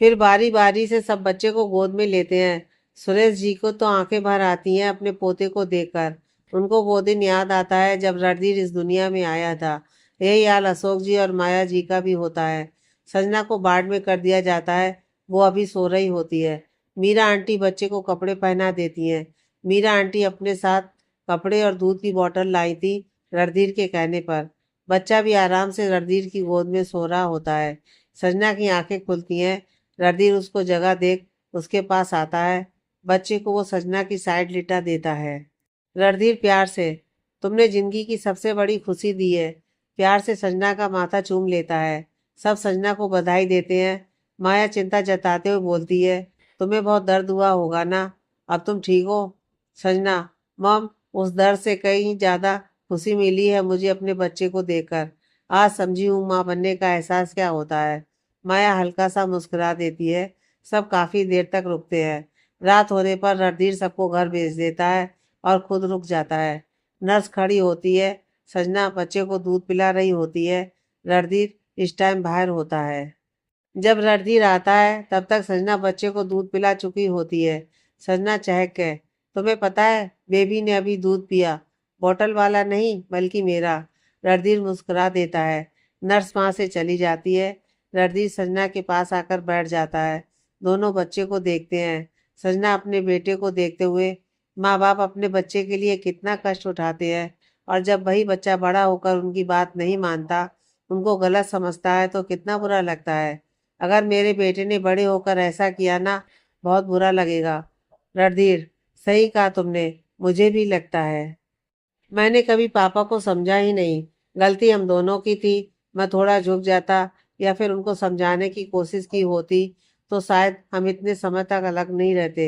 फिर बारी बारी से सब बच्चे को गोद में लेते हैं। सुरेश जी को तो आंखें भर आती हैं अपने पोते को देखकर। उनको वो दिन याद आता है जब रणधीर इस दुनिया में आया था। यही हाल अशोक जी और माया जी का भी होता है। संजना को बाढ़ में कर दिया जाता है, वो अभी सो रही होती है। मीरा आंटी बच्चे को कपड़े पहना देती हैं। मीरा आंटी अपने साथ कपड़े और दूध की बोतल लाई थी रणधीर के कहने पर। बच्चा भी आराम से रणधीर की गोद में सो रहा होता है। संजना की आंखें खुलती हैं। रणधीर उसको जगह देख उसके पास आता है। बच्चे को वो सजना की साइड लिटा देता है। रणधीर प्यार से, तुमने जिंदगी की सबसे बड़ी खुशी दी है। प्यार से सजना का माथा चूम लेता है। सब सजना को बधाई देते हैं। माया चिंता जताते हुए बोलती है, तुम्हें बहुत दर्द हुआ होगा ना, अब तुम ठीक हो? सजना, मम, उस दर्द से कहीं ज्यादा खुशी मिली है मुझे अपने बच्चे को देखकर। आज समझी हूँ माँ बनने का एहसास क्या होता है। माया हल्का सा मुस्कुरा देती है। सब काफी देर तक रुकते हैं। रात होने पर रणधीर सबको घर भेज देता है और खुद रुक जाता है। नर्स खड़ी होती है। सजना बच्चे को दूध पिला रही होती है। रणधीर इस टाइम बाहर होता है। जब रणधीर आता है तब तक सजना बच्चे को दूध पिला चुकी होती है। सजना चहक गए, तुम्हें पता है बेबी ने अभी दूध पिया, बोतल वाला नहीं बल्कि मेरा। रणधीर मुस्कुरा देता है। नर्स वहां से चली जाती है। रणधीर सजना के पास आकर बैठ जाता है। दोनों बच्चे को देखते हैं। सजना अपने बेटे को देखते हुए, माँ बाप अपने बच्चे के लिए कितना कष्ट उठाते हैं, और जब वही बच्चा बड़ा होकर उनकी बात नहीं मानता, उनको गलत समझता है तो कितना बुरा लगता है। अगर मेरे बेटे ने बड़े होकर ऐसा किया ना, बहुत बुरा लगेगा। रणधीर, सही कहा तुमने, मुझे भी लगता है। मैंने कभी पापा को समझा ही नहीं। गलती हम दोनों की थी। मैं थोड़ा झुक जाता या फिर उनको समझाने की कोशिश की होती तो शायद हम इतने समय तक अलग नहीं रहते।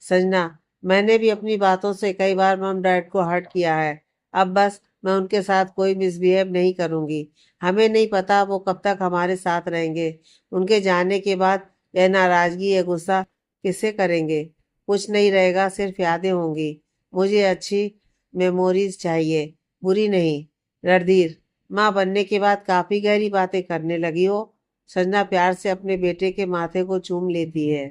सजना, मैंने भी अपनी बातों से कई बार मम डैड को हर्ट किया है। अब बस मैं उनके साथ कोई मिसबिहेव नहीं करूंगी। हमें नहीं पता वो कब तक हमारे साथ रहेंगे। उनके जाने के बाद यह नाराजगी, यह गुस्सा किससे करेंगे? कुछ नहीं रहेगा, सिर्फ यादें होंगी। मुझे अच्छी मेमोरीज चाहिए, बुरी नहीं। रणधीर, माँ बनने के बाद काफी गहरी बातें करने लगी हो। संजना प्यार से अपने बेटे के माथे को चूम लेती है।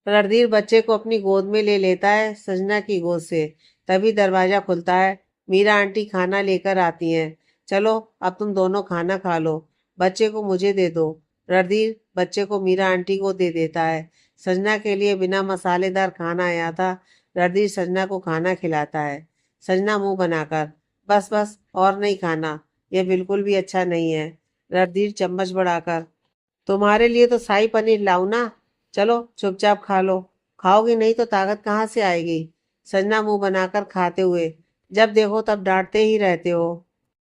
रणधीर बच्चे को अपनी गोद में ले लेता है संजना की गोद से। तभी दरवाजा खुलता है। मीरा आंटी खाना लेकर आती हैं। चलो अब तुम दोनों खाना खा लो, बच्चे को मुझे दे दो। रणधीर बच्चे को मीरा आंटी को दे देता है। संजना के लिए बिना मसालेदार खाना आया था। रणधीर संजना को खाना खिलाता है। संजना मुंह बनाकर, बस बस और नहीं खाना, यह बिल्कुल भी अच्छा नहीं है। रणधीर चम्मच बढ़ाकर, तुम्हारे लिए तो शाही पनीर लाऊं ना, चलो चुपचाप खा लो। खाओगी नहीं तो ताकत कहाँ से आएगी? संजना मुंह बनाकर खाते हुए, जब देखो तब डांटते ही रहते हो।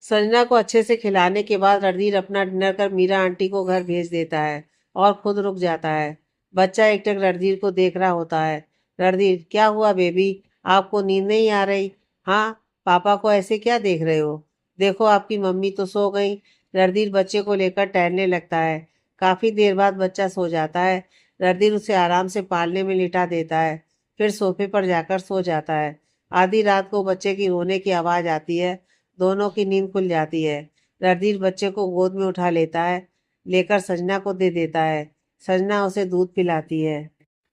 संजना को अच्छे से खिलाने के बाद रणधीर अपना डिनर कर मीरा आंटी को घर भेज देता है और खुद रुक जाता है। बच्चा एकटक रणधीर को देख रहा होता है। रणधीर, क्या हुआ बेबी? आपको नींद नहीं आ रही? हाँ, पापा को ऐसे क्या देख रहे हो? देखो आपकी मम्मी तो सो गई। रणधीर बच्चे को लेकर टहलने लगता है। काफी देर बाद बच्चा सो जाता है। रणधीर उसे आराम से पालने में लिटा देता है, फिर सोफे पर जाकर सो जाता है। आधी रात को बच्चे की रोने की आवाज आती है। दोनों की नींद खुल जाती है। रणधीर बच्चे को गोद में उठा लेता है, लेकर संजना को दे देता है। संजना उसे दूध पिलाती है।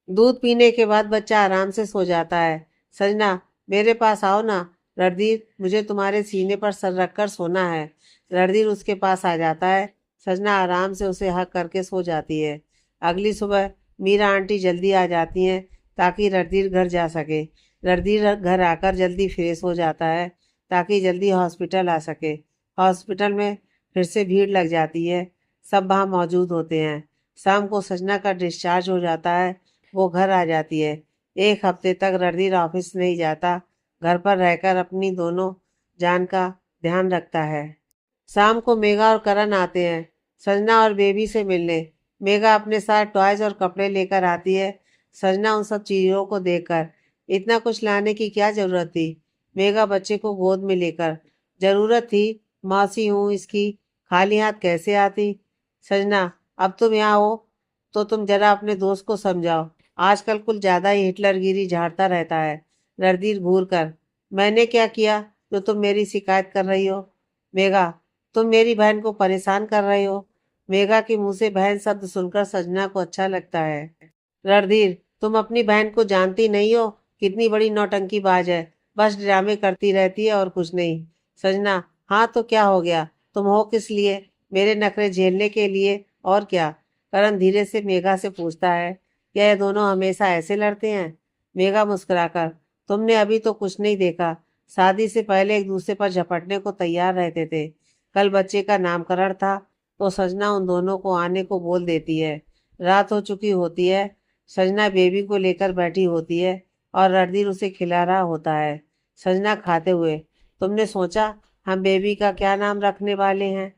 दूध पीने के बाद बच्चा आराम से सो जाता है। संजना, मेरे पास आओ ना। रणधीर, मुझे तुम्हारे सीने पर सर रखकर सोना है। रणधीर उसके पास आ जाता है। संजना आराम से उसे हक करके सो जाती है। अगली सुबह मीरा आंटी जल्दी आ जाती हैं ताकि रणधीर घर जा सके। रणधीर घर आकर जल्दी फ्रेश हो जाता है ताकि जल्दी हॉस्पिटल आ सके। हॉस्पिटल में फिर से भीड़ लग जाती है। सब वहाँ मौजूद होते हैं। शाम को संजना का डिस्चार्ज हो जाता है। वो घर आ जाती है। एक हफ्ते तक रणधीर ऑफिस नहीं जाता, घर पर रहकर अपनी दोनों जान का ध्यान रखता है। शाम को मेघा और करण आते हैं संजना और बेबी से मिलने। मेघा अपने साथ टॉयज और कपड़े लेकर आती है। संजना उन सब चीज़ों को देखकर, इतना कुछ लाने की क्या जरूरत थी? मेघा बच्चे को गोद में लेकर, जरूरत थी, मौसी हूँ इसकी, खाली हाथ कैसे आती? संजना, अब तुम यहाँ हो तो तुम जरा अपने दोस्त को समझाओ। आजकल कुछ ज्यादा ही हिटलरगिरी झाड़ता रहता है। रणधीर घूर कर, मैंने क्या किया जो तुम मेरी शिकायत कर रही हो? मेघा, तुम मेरी बहन को परेशान कर रहे हो। मेघा के मुंह से बहन शब्द सुनकर संजना को अच्छा लगता है। रणधीर, तुम अपनी बहन को जानती नहीं हो, कितनी बड़ी नौटंकीबाज है। बस ड्रामे करती रहती है और कुछ नहीं। संजना, हाँ तो क्या हो गया? तुम हो किस लिए? मेरे नखरे झेलने के लिए, और क्या? करण धीरे से मेघा से पूछता है, क्या ये दोनों हमेशा ऐसे लड़ते हैं? मेघा मुस्कुराकर, तुमने अभी तो कुछ नहीं देखा। शादी से पहले एक दूसरे पर झपटने को तैयार रहते थे। कल बच्चे का नामकरण था तो संजना उन दोनों को आने को बोल देती है। रात हो चुकी होती है। संजना बेबी को लेकर बैठी होती है और रणधीर उसे खिला रहा होता है। संजना खाते हुए, तुमने सोचा हम बेबी का क्या नाम रखने वाले हैं?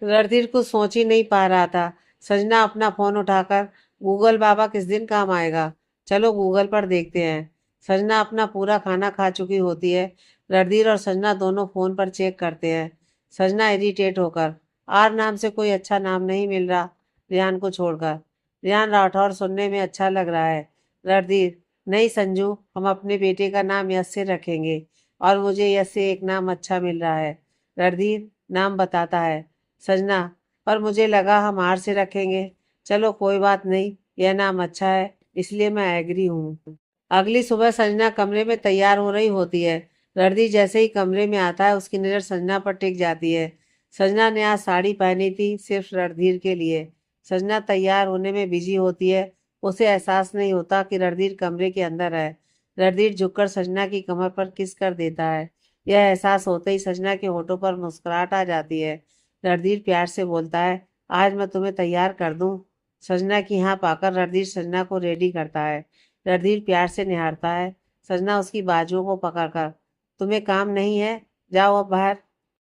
रणधीर कुछ सोच ही नहीं पा रहा था। संजना अपना फोन उठाकर, गूगल बाबा किस दिन काम आएगा, चलो गूगल पर देखते हैं। संजना अपना पूरा खाना खा चुकी होती है। रणधीर और संजना दोनों फोन पर चेक करते हैं। संजना इरिटेट होकर, आर नाम से कोई अच्छा नाम नहीं मिल रहा, रियान को छोड़कर। रियान राठौर सुनने में अच्छा लग रहा है। रणधीर, नहीं संजू, हम अपने बेटे का नाम यश से रखेंगे और मुझे यश से एक नाम अच्छा मिल रहा है। रणधीर नाम बताता है। संजना, पर मुझे लगा हम आर से रखेंगे। चलो कोई बात नहीं, यह नाम अच्छा है, इसलिए मैं एग्री हूँ। अगली सुबह संजना कमरे में तैयार हो रही होती है। रणधीर जैसे ही कमरे में आता है उसकी नज़र संजना पर टिक जाती है। संजना ने आज साड़ी पहनी थी सिर्फ रणधीर के लिए। संजना तैयार होने में बिजी होती है। उसे एहसास नहीं होता कि रणधीर कमरे के अंदर है। रणधीर झुककर संजना की कमर पर किस कर देता है। यह एहसास होते ही संजना के होठों पर मुस्कुराहट आ जाती है। रणधीर प्यार से बोलता है, आज मैं तुम्हें तैयार कर दूं? संजना की हाँ पाकर रणधीर संजना को रेडी करता है। रणधीर प्यार से निहारता है। संजना उसकी बाजुओं को पकड़कर, तुम्हें काम नहीं है, जाओ अब बाहर।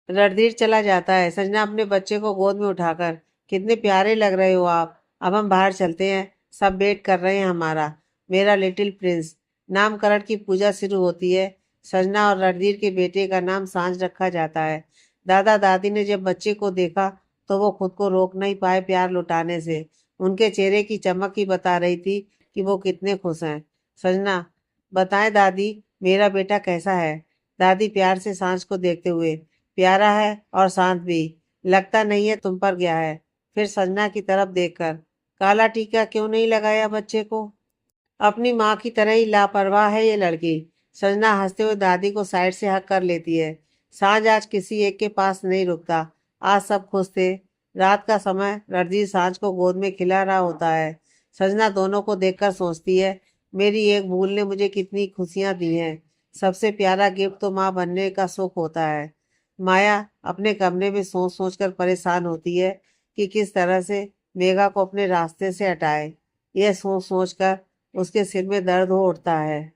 रणधीर चला जाता है। संजना अपने बच्चे को गोद में उठाकर, कितने प्यारे लग रहे हो आप, अब हम बाहर चलते हैं, सब वेट कर रहे हैं हमारा, मेरा लिटिल प्रिंस। नामकरण की पूजा शुरू होती है। संजना और रणधीर के बेटे का नाम सांझ रखा जाता है। दादा दादी ने जब बच्चे को देखा तो वो खुद को रोक नहीं पाए प्यार लुटाने से। उनके चेहरे की चमक ही बता रही थी कि वो कितने खुश हैं। संजना, बताएं दादी, मेरा बेटा कैसा है? दादी प्यार से सांझ को देखते हुए, प्यारा है और शांत भी, लगता नहीं है तुम पर गया है। फिर संजना की तरफ देखकर, काला टीका क्यों नहीं लगाया बच्चे को? अपनी माँ की तरह ही लापरवाह है ये लड़की। संजना हंसते हुए दादी को साइड से हक कर लेती है। सांझ आज किसी एक के पास नहीं रुकता। आज सब खुश थे। रात का समय, रणधीर सांझ को गोद में खिला रहा होता है। संजना दोनों को देखकर सोचती है, मेरी एक भूल ने मुझे कितनी खुशियां दी हैं। सबसे प्यारा गिफ्ट तो माँ बनने का सुख होता है। माया अपने कमरे में सोच सोच कर परेशान होती है कि किस तरह से मेघा को अपने रास्ते से हटाए। यह सोच सोच कर उसके सिर में दर्द हो उठता है।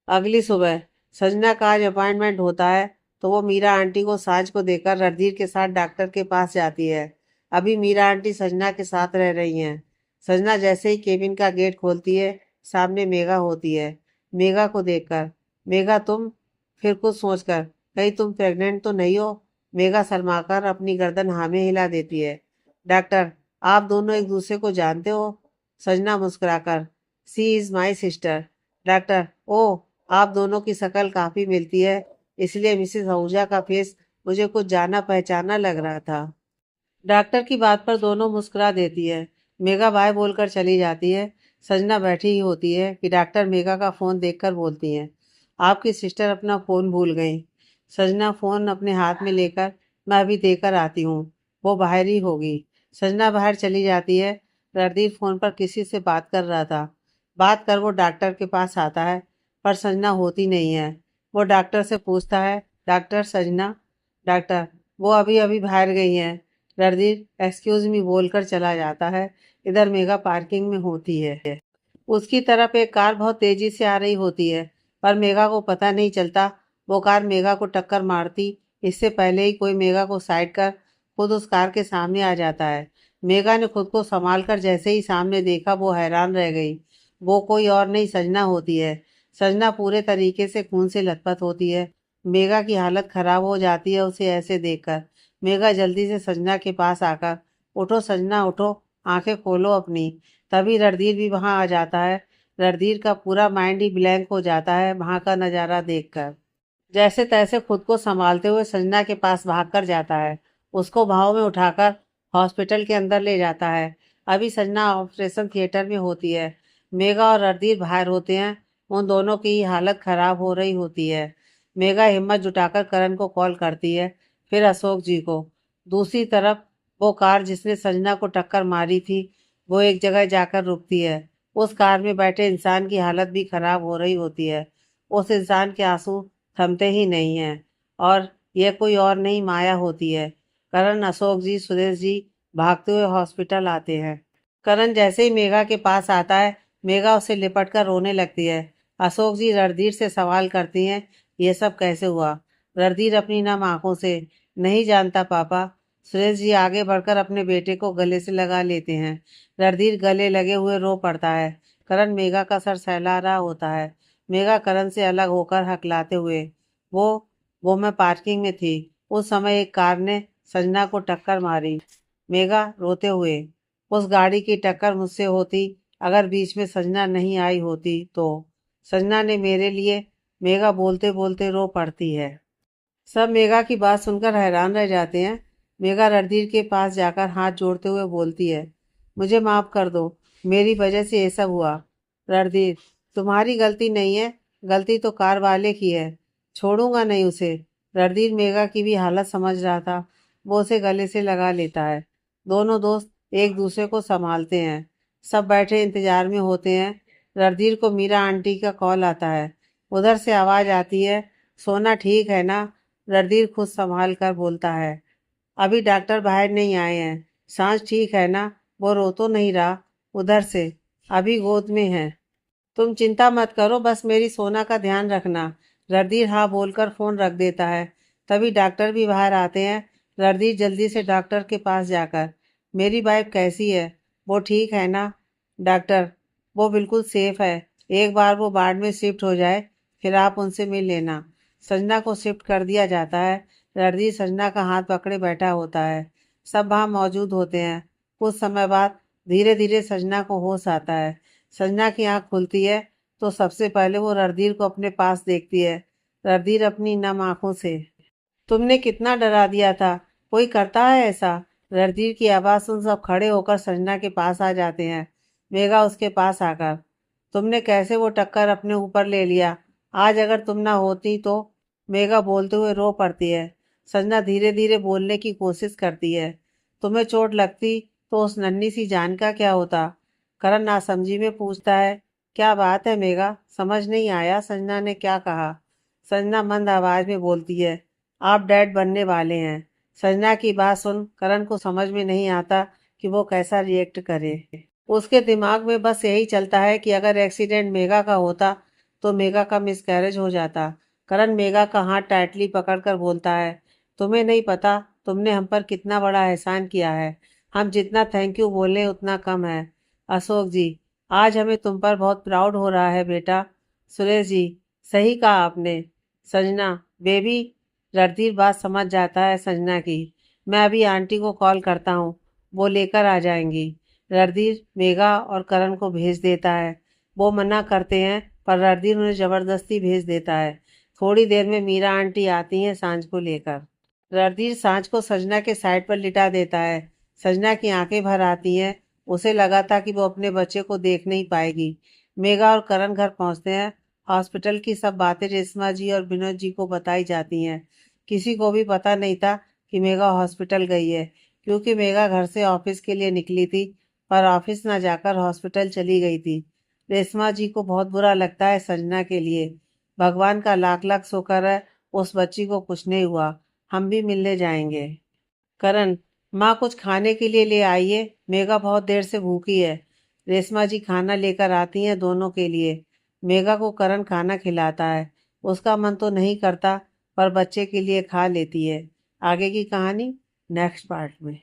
अगली सुबह संजना का आज अपॉइंटमेंट होता है तो वो मीरा आंटी को साँझ को देकर रणधीर के साथ डॉक्टर के पास जाती है। अभी मीरा आंटी संजना के साथ रह रही हैं। संजना जैसे ही केबिन का गेट खोलती है, सामने मेघा होती है। मेघा को देखकर, मेघा तुम, फिर कुछ सोचकर, कहीं तुम प्रेग्नेंट तो नहीं हो? मेघा शर्माकर अपनी गर्दन हाँ में हिला देती है। डॉक्टर, आप दोनों एक दूसरे को जानते हो? संजना मुस्कुराकर, सी इज माई सिस्टर। डॉक्टर, ओ, आप दोनों की शक्ल काफी मिलती है, इसलिए मिसेस आहूजा का फेस मुझे कुछ जाना पहचाना लग रहा था। डॉक्टर की बात पर दोनों मुस्कुरा देती है। मेघा बाय बोलकर चली जाती है। संजना बैठी ही होती है कि डॉक्टर मेघा का फोन देखकर बोलती हैं, आपकी सिस्टर अपना फोन भूल गई। संजना फोन अपने हाथ में लेकर, मैं अभी देकर आती हूँ, वो बाहर ही होगी। संजना बाहर चली जाती है। रणदीप फोन पर किसी से बात कर रहा था। बात कर वो डॉक्टर के पास आता है, पर संजना होती नहीं है। वो डॉक्टर से पूछता है, डॉक्टर संजना? डॉक्टर, वो अभी अभी बाहर गई हैं। रणदीप एक्सक्यूज मी बोलकर चला जाता है। इधर मेघा पार्किंग में होती है। उसकी तरफ एक कार बहुत तेजी से आ रही होती है, पर मेघा को पता नहीं चलता वो कार मेघा को टक्कर मारती इससे पहले ही कोई मेघा को साइड कर खुद उस कार के सामने आ जाता है। मेघा ने खुद को संभाल कर जैसे ही सामने देखा वो हैरान रह गई। वो कोई और नहीं सजना होती है। सजना पूरे तरीके से खून से लथपथ होती है। मेघा की हालत खराब हो जाती है उसे ऐसे देखकर। मेघा जल्दी से सजना के पास आकर, उठो सजना उठो, आंखें खोलो अपनी। तभी रणधीर भी वहां आ जाता है। रणधीर का पूरा माइंड ही ब्लैंक हो जाता है वहां का नजारा देखकर। जैसे तैसे खुद को संभालते हुए संजना के पास भागकर जाता है। उसको भाव में उठाकर हॉस्पिटल के अंदर ले जाता है। अभी संजना ऑपरेशन थिएटर में होती है। मेघा और रणधीर बाहर होते हैं। उन दोनों की हालत खराब हो रही होती है। मेघा हिम्मत जुटाकर करण को कॉल करती है, फिर अशोक जी को। दूसरी तरफ वो कार जिसने संजना को टक्कर मारी थी, वो एक जगह जाकर रुकती है। उस कार में बैठे इंसान की हालत भी खराब हो रही होती है। उस इंसान के आंसू थमते ही नहीं हैं। और यह कोई और नहीं माया होती है। करण, अशोक जी, सुरेश जी भागते हुए हॉस्पिटल आते हैं। करण जैसे ही मेघा के पास आता है, मेघा उसे लिपट कर रोने लगती है। अशोक जी रणधीर से सवाल करती हैं, ये सब कैसे हुआ? रणधीर अपनी नम आंखों से, नहीं जानता पापा। सुरेश जी आगे बढ़कर अपने बेटे को गले से लगा लेते हैं। रणधीर गले लगे हुए रो पड़ता है। करण मेघा का सर सहला रहा होता है। मेघा करण से अलग होकर हकलाते हुए, वो वो मैं पार्किंग में थी, उस समय एक कार ने संजना को टक्कर मारी। मेघा रोते हुए, उस गाड़ी की टक्कर मुझसे होती अगर बीच में संजना नहीं आई होती तो। संजना ने मेरे लिए, मेघा बोलते बोलते रो पड़ती है। सब मेघा की बात सुनकर हैरान रह जाते हैं। मेघा रणधीर के पास जाकर हाथ जोड़ते हुए बोलती है, मुझे माफ कर दो, मेरी वजह से ये सब हुआ। रणधीर, तुम्हारी गलती नहीं है, गलती तो कार वाले की है, छोड़ूंगा नहीं उसे। रणधीर मेघा की भी हालत समझ रहा था। वो उसे गले से लगा लेता है। दोनों दोस्त एक दूसरे को संभालते हैं। सब बैठे इंतजार में होते हैं। रणधीर को मीरा आंटी का कॉल आता है। उधर से आवाज आती है, सोना ठीक है ना? रणधीर खुद संभाल कर बोलता है, अभी डॉक्टर बाहर नहीं आए हैं। सांस ठीक है ना? वो रो तो नहीं रहा? उधर से, अभी गोद में है। तुम चिंता मत करो, बस मेरी सोना का ध्यान रखना। रणधीर हाँ बोलकर फोन रख देता है। तभी डॉक्टर भी बाहर आते हैं। रणधीर जल्दी से डॉक्टर के पास जाकर, मेरी वाइफ कैसी है? वो ठीक है ना? डॉक्टर, वो बिल्कुल सेफ है। एक बार वो वार्ड में शिफ्ट हो जाए, फिर आप उनसे मिल लेना। संजना को शिफ्ट कर दिया जाता है। रणधीर संजना का हाथ पकड़े बैठा होता है। सब वहाँ मौजूद होते हैं। कुछ समय बाद धीरे धीरे संजना को होश आता है। संजना की आंख खुलती है तो सबसे पहले वो रणधीर को अपने पास देखती है। रणधीर अपनी नम आंखों से, तुमने कितना डरा दिया था, कोई करता है ऐसा? रणधीर की आवाज सुन सब खड़े होकर संजना के पास आ जाते हैं। मेघा उसके पास आकर, तुमने कैसे वो टक्कर अपने ऊपर ले लिया? आज अगर तुम ना होती तो। मेघा बोलते हुए रो पड़ती है। संजना धीरे धीरे बोलने की कोशिश करती है, तुम्हें चोट लगती तो उस नन्ही सी जान का क्या होता? करण नासमझी में पूछता है, क्या बात है मेघा, समझ नहीं आया संजना ने क्या कहा? संजना मंद आवाज में बोलती है, आप डैड बनने वाले हैं। संजना की बात सुन करण को समझ में नहीं आता कि वो कैसा रिएक्ट करे। उसके दिमाग में बस यही चलता है कि अगर एक्सीडेंट मेघा का होता तो मेघा का मिसकैरेज हो जाता। करण मेघा का हाथ टाइटली पकड़कर बोलता है, तुम्हें नहीं पता तुमने हम पर कितना बड़ा एहसान किया है। हम जितना थैंक यू बोलें उतना कम है। अशोक जी, आज हमें तुम पर बहुत प्राउड हो रहा है बेटा। सुरेश जी, सही कहा आपने। संजना, बेबी, रणधीर बात समझ जाता है संजना की। मैं अभी आंटी को कॉल करता हूँ, वो लेकर आ जाएंगी। रणधीर मेघा और करण को भेज देता है। वो मना करते हैं पर रणधीर उन्हें जबरदस्ती भेज देता है। थोड़ी देर में मीरा आंटी आती हैं सांझ को लेकर। रणधीर सांझ को सजना के साइड पर लिटा देता है। सजना की आंखें भर आती हैं। उसे लगा था कि वो अपने बच्चे को देख नहीं पाएगी। मेघा और करण घर पहुंचते हैं। हॉस्पिटल की सब बातें रेशमा जी और विनोद जी को बताई जाती हैं। किसी को भी पता नहीं था कि मेघा हॉस्पिटल गई है, क्योंकि मेघा घर से ऑफिस के लिए निकली थी पर ऑफिस ना जाकर हॉस्पिटल चली गई थी। रेशमा जी को बहुत बुरा लगता है संजना के लिए। भगवान का लाख लाख शुक्र है उस बच्ची को कुछ नहीं हुआ। हम भी मिलने जाएंगे। करण, माँ कुछ खाने के लिए ले आइए, मेघा बहुत देर से भूखी है। रेशमा जी खाना लेकर आती हैं दोनों के लिए। मेघा को करण खाना खिलाता है। उसका मन तो नहीं करता पर बच्चे के लिए खा लेती है। आगे की कहानी नेक्स्ट पार्ट में।